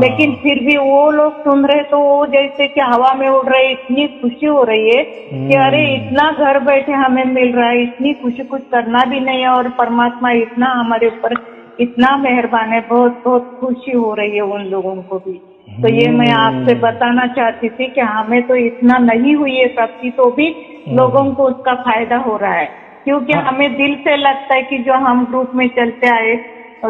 लेकिन फिर भी वो लोग सुन रहे, तो वो जैसे कि हवा में उड़ रहे, इतनी खुशी हो रही है कि अरे इतना घर बैठे हमें मिल रहा है, इतनी खुशी, कुछ करना भी नहीं है, और परमात्मा इतना हमारे ऊपर इतना मेहरबान है, बहुत बहुत खुशी हो रही है उन लोगों को भी। तो ये मैं आपसे बताना चाहती थी कि हमें तो इतना नहीं हुई है प्राप्ति, तो भी लोगों को उसका फायदा हो रहा है, क्योंकि हमें दिल से लगता है कि जो हम ग्रुप में चलते आए,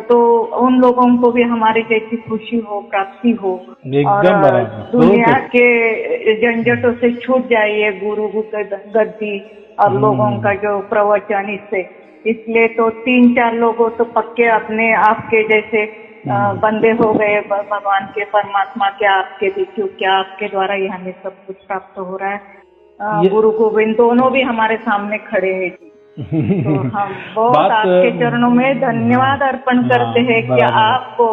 तो उन लोगों को भी हमारी जैसी खुशी हो, प्राप्ति हो और एकदम बराबर। दुनिया के झंझटों से छूट जाए ये गुरु गद्दी और लोगों का जो प्रवचन इसलिए तो 3-4 लोगों तो पक्के अपने आपके जैसे बंदे हो गए भगवान के, परमात्मा के, आपके भी, क्योंकि आपके द्वारा ही हमें सब कुछ प्राप्त हो रहा है। गुरु गोविंद दोनों भी हमारे सामने खड़े हैं। तो हम बहुत आपके चरणों में धन्यवाद अर्पण करते हैं कि आपको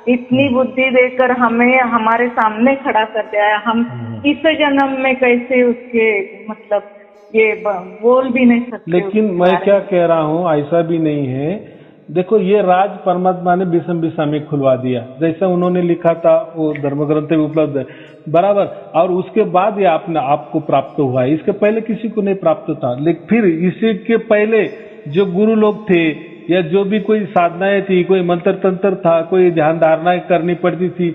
इतनी बुद्धि देकर हमें हमारे सामने खड़ा कर दिया है। हम इस जन्म में कैसे उसके मतलब ये बोल भी नहीं सकते। लेकिन मैं क्या कह रहा हूँ, ऐसा भी नहीं है। देखो, ये राज परमात्मा ने विषम विषा में खुलवा दिया, जैसा उन्होंने लिखा था वो धर्म ग्रंथ में उपलब्ध है बराबर। और उसके बाद ये आपको प्राप्त हुआ है, इसके पहले किसी को नहीं प्राप्त था। लेकिन फिर इसी के पहले जो गुरु लोग थे या जो भी कोई साधनाएं थी, कोई मंत्र तंत्र था, कोई ध्यान धारणाएं करनी पड़ती थी,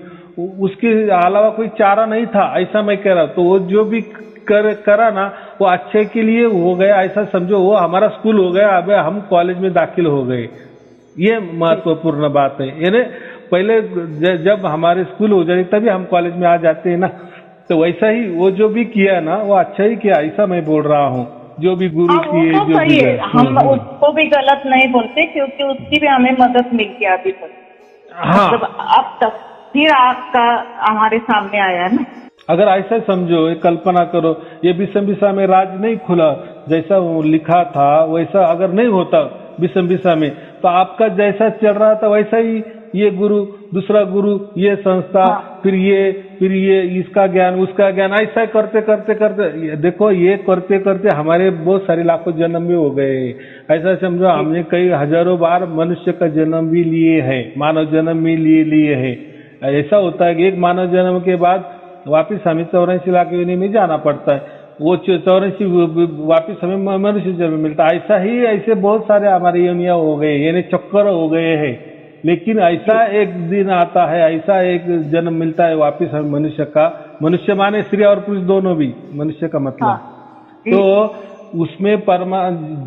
उसके अलावा कोई चारा नहीं था, ऐसा मैं कह रहा। तो वो जो भी करा ना वो अच्छे के लिए हो गया, ऐसा समझो। वो हमारा स्कूल हो गया, अब हम कॉलेज में दाखिल हो गए, ये महत्वपूर्ण बात है। यानी पहले जब हमारे स्कूल हो जाए तभी हम कॉलेज में आ जाते हैं ना। तो वैसा ही वो जो भी किया ना वो अच्छा ही किया, ऐसा मैं बोल रहा हूँ। जो भी गुरु किए, जो भी हम उसको भी गलत नहीं बोलते, क्योंकि उसकी भी हमें मदद मिलती है अभी तक। हाँ, मतलब अब तक फिर आपका हमारे सामने आया ना। अगर ऐसा समझो, कल्पना करो, ये विषम विषा में राज नहीं खुला, जैसा वो लिखा था वैसा अगर नहीं होता विषम विषा में, तो आपका जैसा चल रहा था वैसा ही ये गुरु, दूसरा गुरु, ये संस्था, फिर ये इसका ज्ञान, उसका ज्ञान, ऐसा करते करते करते देखो, ये करते करते हमारे बहुत सारे लाखों जन्म भी हो गए। ऐसा समझो, हमने कई हजारों बार मनुष्य का जन्म भी लिए है, मानव जन्म भी लिए है। ऐसा होता है कि एक मानव जन्म के बाद वापिस हमें 84 लाख योनि में जाना पड़ता है, वो 84 वापिस हमें मनुष्य जन्म मिलता है। ऐसा ही ऐसे बहुत सारे हमारे योनिया हो गए, यानी चक्कर हो गए हैं। लेकिन ऐसा एक दिन आता है, ऐसा एक जन्म मिलता है वापिस हमें मनुष्य का, मनुष्य माने स्त्री और पुरुष दोनों भी, मनुष्य का मतलब। तो उसमें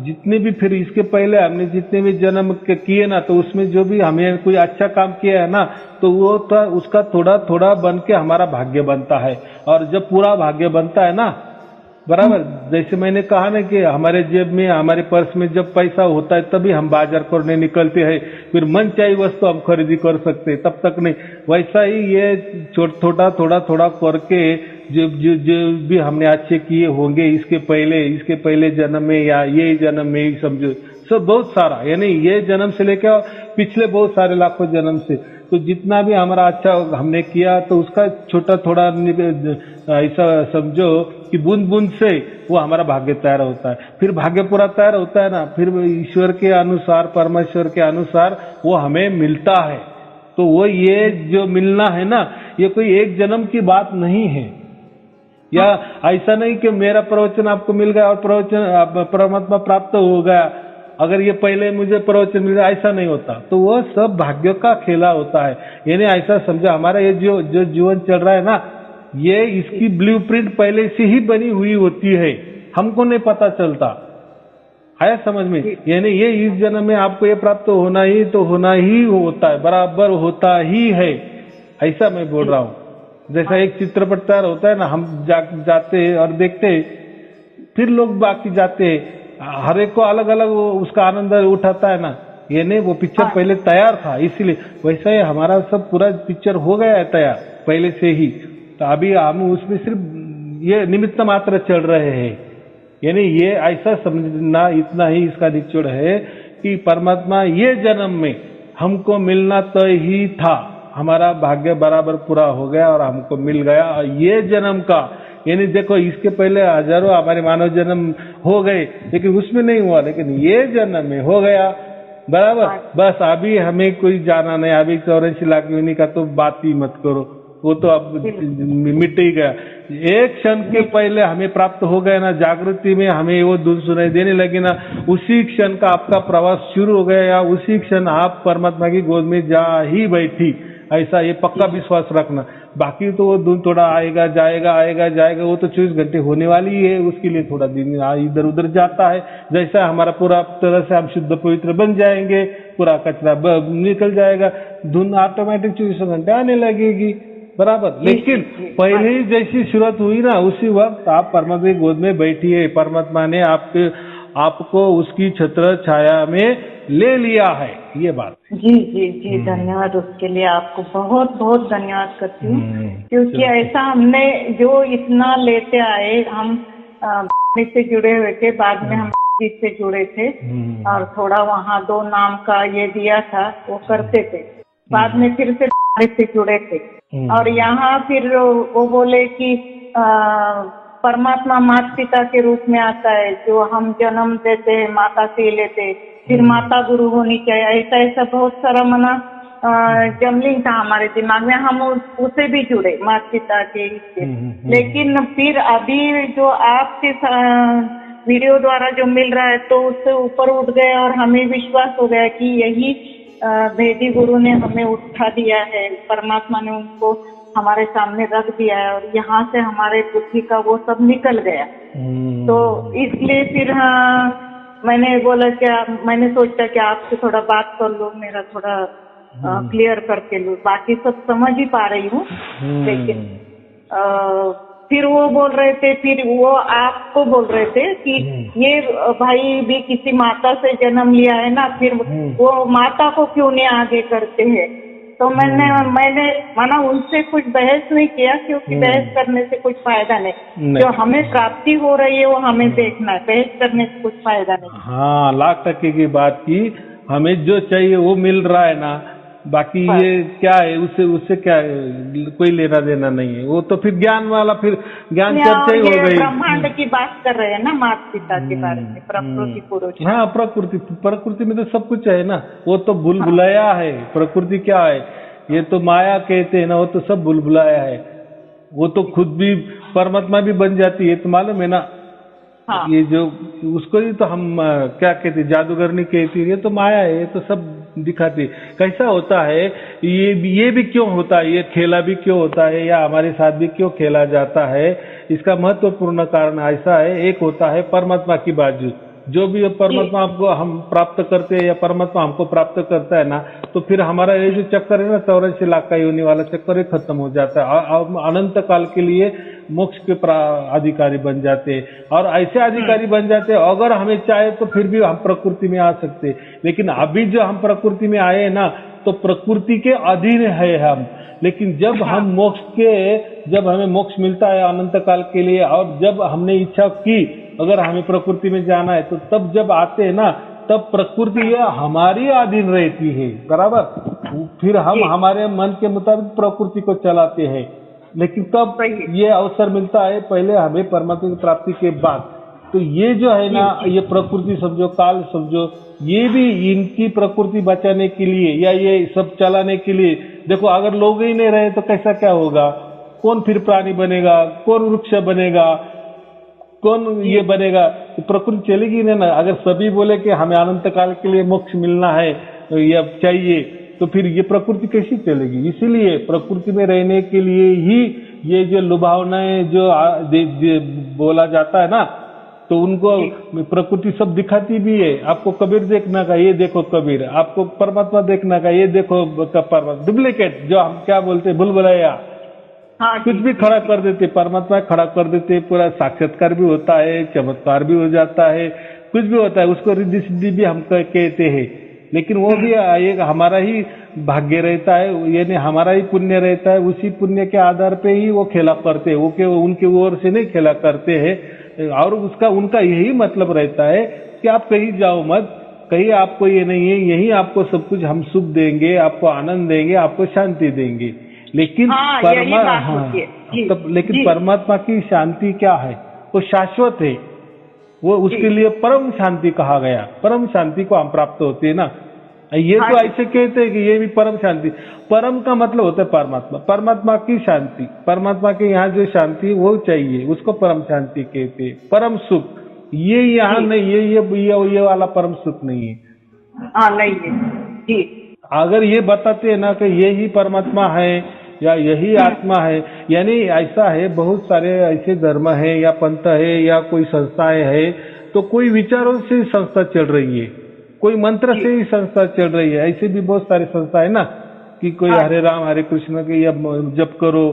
जितने भी, फिर इसके पहले हमने जितने भी जन्म किए ना, तो उसमें जो भी हमें कोई अच्छा काम किया है ना, तो वो तो उसका थोड़ा थोड़ा बन के हमारा भाग्य बनता है। और जब पूरा भाग्य बनता है ना, बराबर, जैसे मैंने कहा ना कि हमारे जेब में, हमारे पर्स में जब पैसा होता है तभी हम बाजार करने निकलते हैं, फिर मन चाहिए वस्तु हम खरीदी कर सकते हैं, तब तक नहीं। वैसा ही ये थोड़ा थोड़ा करके जो भी हमने अच्छे किए होंगे इसके पहले जन्म में या ये जन्म में ही समझो, सब बहुत सारा, यानी ये जन्म से लेकर पिछले बहुत सारे लाखों जन्म से, तो जितना भी हमारा अच्छा हमने किया तो उसका छोटा थोड़ा ऐसा समझो कि बूंद बूंद से वो हमारा भाग्य तैयार होता है। फिर भाग्य पूरा तैयार होता है ना, फिर ईश्वर के अनुसार, परमेश्वर के अनुसार वो हमें मिलता है। तो वो ये जो मिलना है ना, ये कोई एक जन्म की बात नहीं है, या ऐसा नहीं कि मेरा प्रवचन आपको मिल गया और प्रवचन परमात्मा प्राप्त हो गया, अगर ये पहले मुझे प्रवचन मिल गया, ऐसा नहीं होता। तो वो सब भाग्य का खेला होता है। यानी ऐसा समझो, हमारा ये जो जीवन चल रहा है ना, ये इसकी ब्लूप्रिंट पहले से ही बनी हुई होती है, हमको नहीं पता चलता। आया समझ में? यानी ये इस जन्म में आपको ये प्राप्त होना ही तो होना ही होता है, बराबर होता ही है, ऐसा मैं बोल रहा हूँ। जैसा एक चित्रपट तैयार होता है ना, हम जाते हैं और देखते हैं, फिर लोग बाकी जाते हैं, हर एक को अलग अलग उसका आनंद उठाता है ना, ये नहीं, वो पिक्चर पहले तैयार था, इसीलिए। वैसा ही हमारा सब पूरा पिक्चर हो गया है तैयार पहले से ही, तो अभी हम उसमें सिर्फ ये निमित्त मात्र चल रहे हैं। यानी ये ऐसा समझना, इतना ही इसका निचोड़ है कि परमात्मा ये जन्म में हमको मिलना तय ही था, हमारा भाग्य बराबर पूरा हो गया और हमको मिल गया ये जन्म का। यानी देखो, इसके पहले हजारों हमारे मानव जन्म हो गए, लेकिन उसमें नहीं हुआ, लेकिन ये जन्म में हो गया, बराबर। बस अभी हमें कोई जाना नहीं, अभी 84 लाख योनि का तो बात ही मत करो, वो तो अब मिट ही गया। एक क्षण के पहले हमें प्राप्त हो गया ना, जागृति में हमें वो धुन सुनाई देने लगी ना, उसी क्षण का आपका प्रवास शुरू हो गया, या उसी क्षण आप परमात्मा की गोद में जा ही बैठी, ऐसा ये पक्का विश्वास रखना। बाकी तो वो धुन थोड़ा आएगा जाएगा, वो तो 24 घंटे होने वाली ही है, उसके लिए थोड़ा दिन इधर उधर जाता है। जैसा हमारा पूरा तरह से हम शुद्ध पवित्र बन जाएंगे, पूरा कचरा निकल जाएगा, धुन ऑटोमेटिक 24 घंटे आने लगेगी, बराबर। लेकिन पहले ही जैसी शुरुआत हुई ना, उसी वक्त आप परमात्मा की गोद में बैठिए, परमात्मा ने आपको उसकी छत्र छाया में ले लिया है, ये बात। जी धन्यवाद, उसके लिए आपको बहुत बहुत धन्यवाद करती हूँ, क्योंकि ऐसा हमने जो इतना लेते आए, हम से जुड़े हुए थे, बाद में हम से जुड़े थे और थोड़ा वहाँ 2 नाम का ये दिया था, वो करते थे, बाद में फिर से जुड़े थे और यहाँ फिर वो बोले कि परमात्मा माता पिता के रूप में आता है, जो हम जन्म देते हैं माता से लेते, फिर माता गुरु होनी चाहिए, ऐसा बहुत सारा मना जमलिंग था हमारे दिमाग में, हम उसे भी जुड़े माता पिता के इससे। लेकिन फिर अभी जो आपके वीडियो द्वारा जो मिल रहा है, तो उससे ऊपर उठ गए और हमें विश्वास हो गया कि यही भेदी गुरु ने हमें उठा दिया है, परमात्मा ने उनको हमारे सामने रख दिया है और यहाँ से हमारे बुद्धि का वो सब निकल गया। तो इसलिए फिर मैंने बोला क्या, मैंने सोचा कि आपसे थोड़ा बात कर लूं, मेरा थोड़ा क्लियर करके लूं, बाकी सब समझ ही पा रही हूँ। लेकिन फिर वो बोल रहे थे, फिर वो आपको बोल रहे थे कि ये भाई भी किसी माता से जन्म लिया है ना, फिर वो माता को क्यों नहीं आगे करते हैं। तो मैंने माना उनसे कुछ बहस नहीं किया, क्योंकि बहस करने से कुछ फायदा नहीं, जो हमें प्राप्ति हो रही है वो हमें देखना है, बहस करने से कुछ फायदा नहीं। हाँ, लाख टके की बात की, हमें जो चाहिए वो मिल रहा है ना, बाकी ये क्या है, उससे क्या है, कोई लेना देना नहीं है, वो तो फिर ज्ञान वाला, फिर ज्ञान चर्चा ही हो गई। ब्रह्मांड की बात कर रहे हैं ना, माता पिता के बारे में, प्रकृति पुरुष। हाँ, प्रकृति में तो सब कुछ है ना, वो तो भूल-भुलैया है। प्रकृति क्या है, ये तो माया कहते हैं ना, वो तो सब भूल-भुलैया है, वो तो खुद भी परमात्मा भी बन जाती है, तो मालूम है ना। हाँ। ये जो उसको ही तो हम क्या कहते, जादूगरनी कहती है, ये तो माया है, ये तो सब दिखाती। कैसा होता है ये भी क्यों होता है, ये खेला भी क्यों होता है, या हमारे साथ भी क्यों खेला जाता है, इसका महत्वपूर्ण कारण ऐसा है। एक होता है परमात्मा की बाजू, जो भी परमात्मा आपको हम प्राप्त करते हैं या परमात्मा हमको प्राप्त करता है ना, तो फिर हमारा ये जो चक्कर है ना, 84 लाख का योनि वाला चक्कर ही खत्म हो जाता है, अनंत काल के लिए मोक्ष के अधिकारी बन जाते हैं। और ऐसे अधिकारी बन जाते हैं, अगर हमें चाहे तो फिर भी हम प्रकृति में आ सकते हैं। लेकिन अभी जो हम प्रकृति में आए हैं ना, तो प्रकृति के अधीन है हम। लेकिन जब हम जब हमें मोक्ष मिलता है अनंत काल के लिए, और जब हमने इच्छा की अगर हमें प्रकृति में जाना है, तो तब जब आते हैं ना, तब प्रकृति हमारी अधीन रहती है, बराबर। फिर हम हमारे मन के मुताबिक प्रकृति को चलाते हैं। लेकिन तब ये अवसर मिलता है पहले हमें परमात्मा की प्राप्ति के बाद। तो ये जो है ना, ये प्रकृति समझो, काल समझो, ये भी इनकी प्रकृति बचाने के लिए या ये सब चलाने के लिए। देखो, अगर लोग ही नहीं रहे तो कैसा क्या होगा, कौन फिर प्राणी बनेगा, कौन वृक्ष बनेगा, कौन ये बनेगा, तो प्रकृति चलेगी नहीं ना। अगर सभी बोले कि हमें अनंत काल के लिए मोक्ष मिलना है या चाहिए, तो फिर ये प्रकृति कैसी चलेगी। इसीलिए प्रकृति में रहने के लिए ही ये जो लुभावनाएं जो बोला जाता है ना, तो उनको प्रकृति सब दिखाती भी है। आपको कबीर देखना का, ये देखो कबीर, आपको परमात्मा देखना का, ये देखो परमात्मा। डुप्लीकेट जो हम क्या बोलते हैं, भूल-भुलैया, कुछ भी खड़ा कर देते, परमात्मा खड़ा कर देते, पूरा साक्षात्कार भी होता है, चमत्कार भी हो जाता है, कुछ भी होता है, उसको रिद्धि सिद्धि भी हम कहते हैं। लेकिन वो भी एक हमारा ही भाग्य रहता है, यानी हमारा ही पुण्य रहता है, उसी पुण्य के आधार पे ही वो खेला करते हैं, वो उनकी ओर से नहीं खेला करते हैं। और उनका यही मतलब रहता है कि आप कहीं जाओ मत, कहीं आपको ये नहीं है, यही आपको सब कुछ हम सुख देंगे, आपको आनंद देंगे, आपको शांति देंगे। लेकिन लेकिन परमात्मा की शांति क्या है, वो शाश्वत है, वो उसके लिए परम शांति कहा गया। परम शांति को हम प्राप्त होते हैं ना, ये तो ऐसे कहते हैं कि ये भी परम शांति। परम का मतलब होता है परमात्मा, परमात्मा की शांति, परमात्मा के यहाँ जो शांति वो चाहिए, उसको परम शांति कहते हैं। परम सुख ये यहाँ नहीं, ये वाला परम सुख नहीं है। नहीं है। अगर ये बताते हैं ना कि ये ही परमात्मा है, या यही आत्मा है। यानी ऐसा है, बहुत सारे ऐसे धर्म है या पंथ है या कोई संस्थाएं है, तो कोई विचारों से संस्था चल रही है, कोई मंत्र से ही संस्था चल रही है। ऐसे भी बहुत सारी संस्था है ना, कि कोई हरे राम हरे कृष्ण के या जप करो,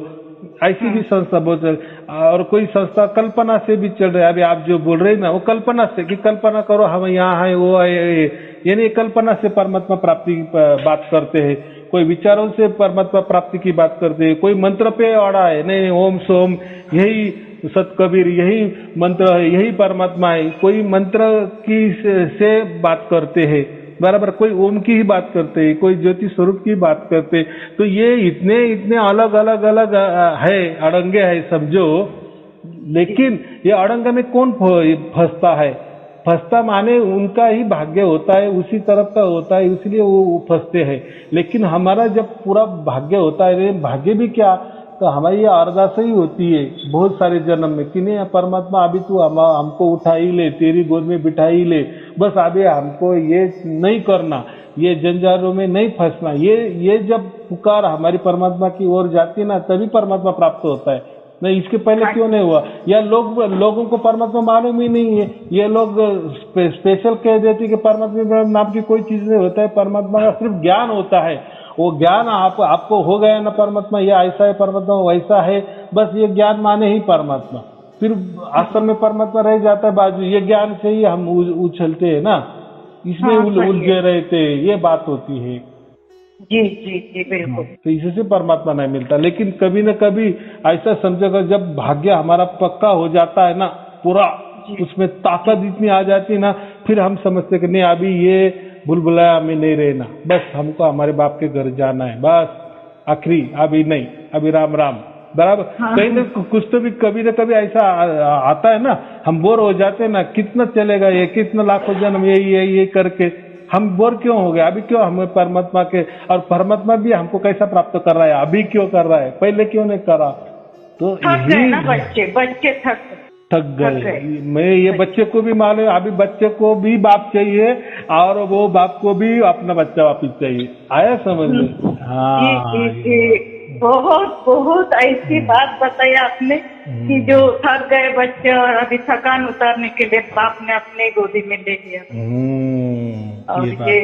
ऐसी भी संस्था बहुत है। और कोई संस्था कल्पना से भी चल रहा है। अभी आप जो बोल रहे हैं ना, वो कल्पना से, कि कल्पना करो हम यहाँ है, वो है, यानी कल्पना से परमात्मा प्राप्ति की बात करते हैं। कोई विचारों से परमात्मा प्राप्ति की बात करते हैं। कोई मंत्र पे अड़ा है, नहीं ओम सोम यही सत कबीर यही मंत्र है, यही परमात्मा है। कोई मंत्र की से बात करते हैं, बराबर, कोई ओम की ही बात करते हैं, कोई ज्योति स्वरूप की बात करते हैं। तो ये इतने इतने अलग अलग अलग है, अड़ंगे है समझो। लेकिन ये अड़ंग में कौन फंसता है? फंसता माने उनका ही भाग्य होता है, उसी तरफ का होता है, इसलिए वो फंसते हैं। लेकिन हमारा जब पूरा भाग्य होता है, भाग्य भी क्या, तो हमारी ये अरदास ही होती है बहुत सारे जन्म में कि नहीं परमात्मा अभी तू हमको उठा ही ले, तेरी गोद में बिठा ही ले, बस अभी हमको ये नहीं करना, ये जंजालों में नहीं फंसना। ये जब पुकार हमारी परमात्मा की ओर जाती है ना, तभी परमात्मा प्राप्त होता है। नहीं इसके पहले क्यों नहीं हुआ? या लोगों को परमात्मा मालूम ही नहीं है। ये लोग स्पेशल कह देते कि परमात्मा नाम की कोई चीज नहीं होता है, परमात्मा का सिर्फ ज्ञान होता है। वो ज्ञान आपको हो गया ना, परमात्मा ये ऐसा है, परमात्मा वैसा है, बस ये ज्ञान माने ही परमात्मा। फिर आश्रम में परमात्मा रह जाता है बाजू, ये ज्ञान से ही हम उछलते हैं ना, इसमें उलझे रहते, ये बात होती है। जी जी जी बिल्कुल। तो इससे परमात्मा नहीं मिलता। लेकिन कभी न कभी ऐसा समझेगा, जब भाग्य हमारा पक्का हो जाता है ना पूरा, उसमें ताकत इतनी आ जाती है ना, फिर हम समझते कि नहीं अभी ये बुलबुलाया में नहीं रहना, बस हमको हमारे बाप के घर जाना है, बस आखिरी, अभी नहीं, अभी राम राम, बराबर। कहीं ना कुछ तो भी कभी न कभी ऐसा आता है ना, हम बोर हो जाते हैं ना, कितना चलेगा ये, कितना लाखों जन्म ये करके हम बोर क्यों हो गए? अभी क्यों हमें परमात्मा के, और परमात्मा भी हमको कैसा प्राप्त कर रहा है, अभी क्यों कर रहा है, पहले क्यों नहीं करा? तो यही बच्चे थक गए। मैं ये बच्चे को भी मालूम, अभी बच्चे को भी बाप चाहिए और वो बाप को भी अपना बच्चा वापिस चाहिए। आया समझ में? हाँ बहुत बहुत ऐसी बात बताई आपने कि जो थक गए बच्चे और अभी थकान उतारने के लिए बाप ने अपने गोदी में ले लिया। और ये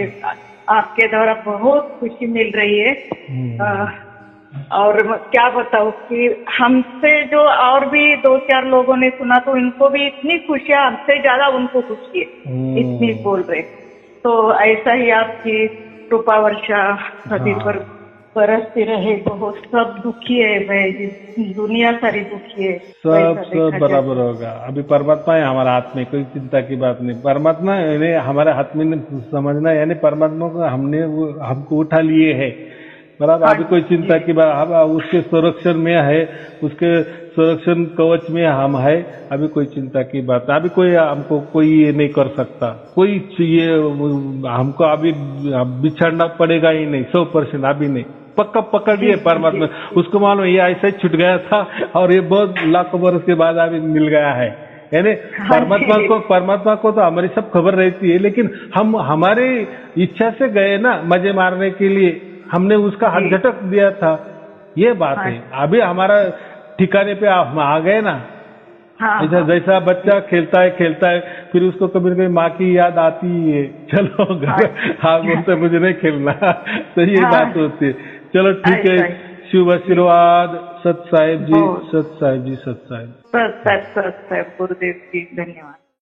आपके द्वारा बहुत खुशी मिल रही है। और क्या बताऊँ कि हमसे जो और भी 2-4 लोगों ने सुना तो इनको भी इतनी खुशी है, हमसे ज्यादा उनको खुशी है, इतनी बोल रहे। तो ऐसा ही आपकी कृपा वर्षा सभी पर बरसती रहे। बहुत सब दुखी है, मैं दुनिया सारी दुखी है, सब बराबर होगा। अभी परमात्मा है हमारा हाथ में, कोई चिंता की बात नहीं। परमात्मा यानी हमारे हाथ में समझना, यानी परमात्मा को हमको उठा लिए है, बराबर। अभी कोई चिंता की बात, उसके संरक्षण में है, उसके संरक्षण कवच में हम है, अभी कोई चिंता की बात। अभी कोई हमको कोई ये नहीं कर सकता, कोई ये हमको अभी बिछड़ना पड़ेगा ही नहीं, 100% अभी नहीं, पक्का पकड़ लिए परमात्मा। उसको मालूम ये ऐसा ही छूट गया था और ये बहुत लाखों वर्ष के बाद अभी मिल गया है। यानी परमात्मा को तो हमारी सब खबर रहती है, लेकिन हम हमारे इच्छा से गए ना मजे मारने के लिए, हमने उसका हाथ झटक दिया था, ये बात है। अभी हमारा ठिकाने पे हम आ गए ना। जैसा बच्चा खेलता है फिर उसको कभी कभी माँ की याद आती है, चलो घर हाँ बोलते मुझे नहीं खेलना, तो ये बात होती है। चलो ठीक है, शुभ आशीर्वाद, सत साहेब जी, सत साहेब जी, सत साहेब, सत साहेब गुरुदेव जी, धन्यवाद।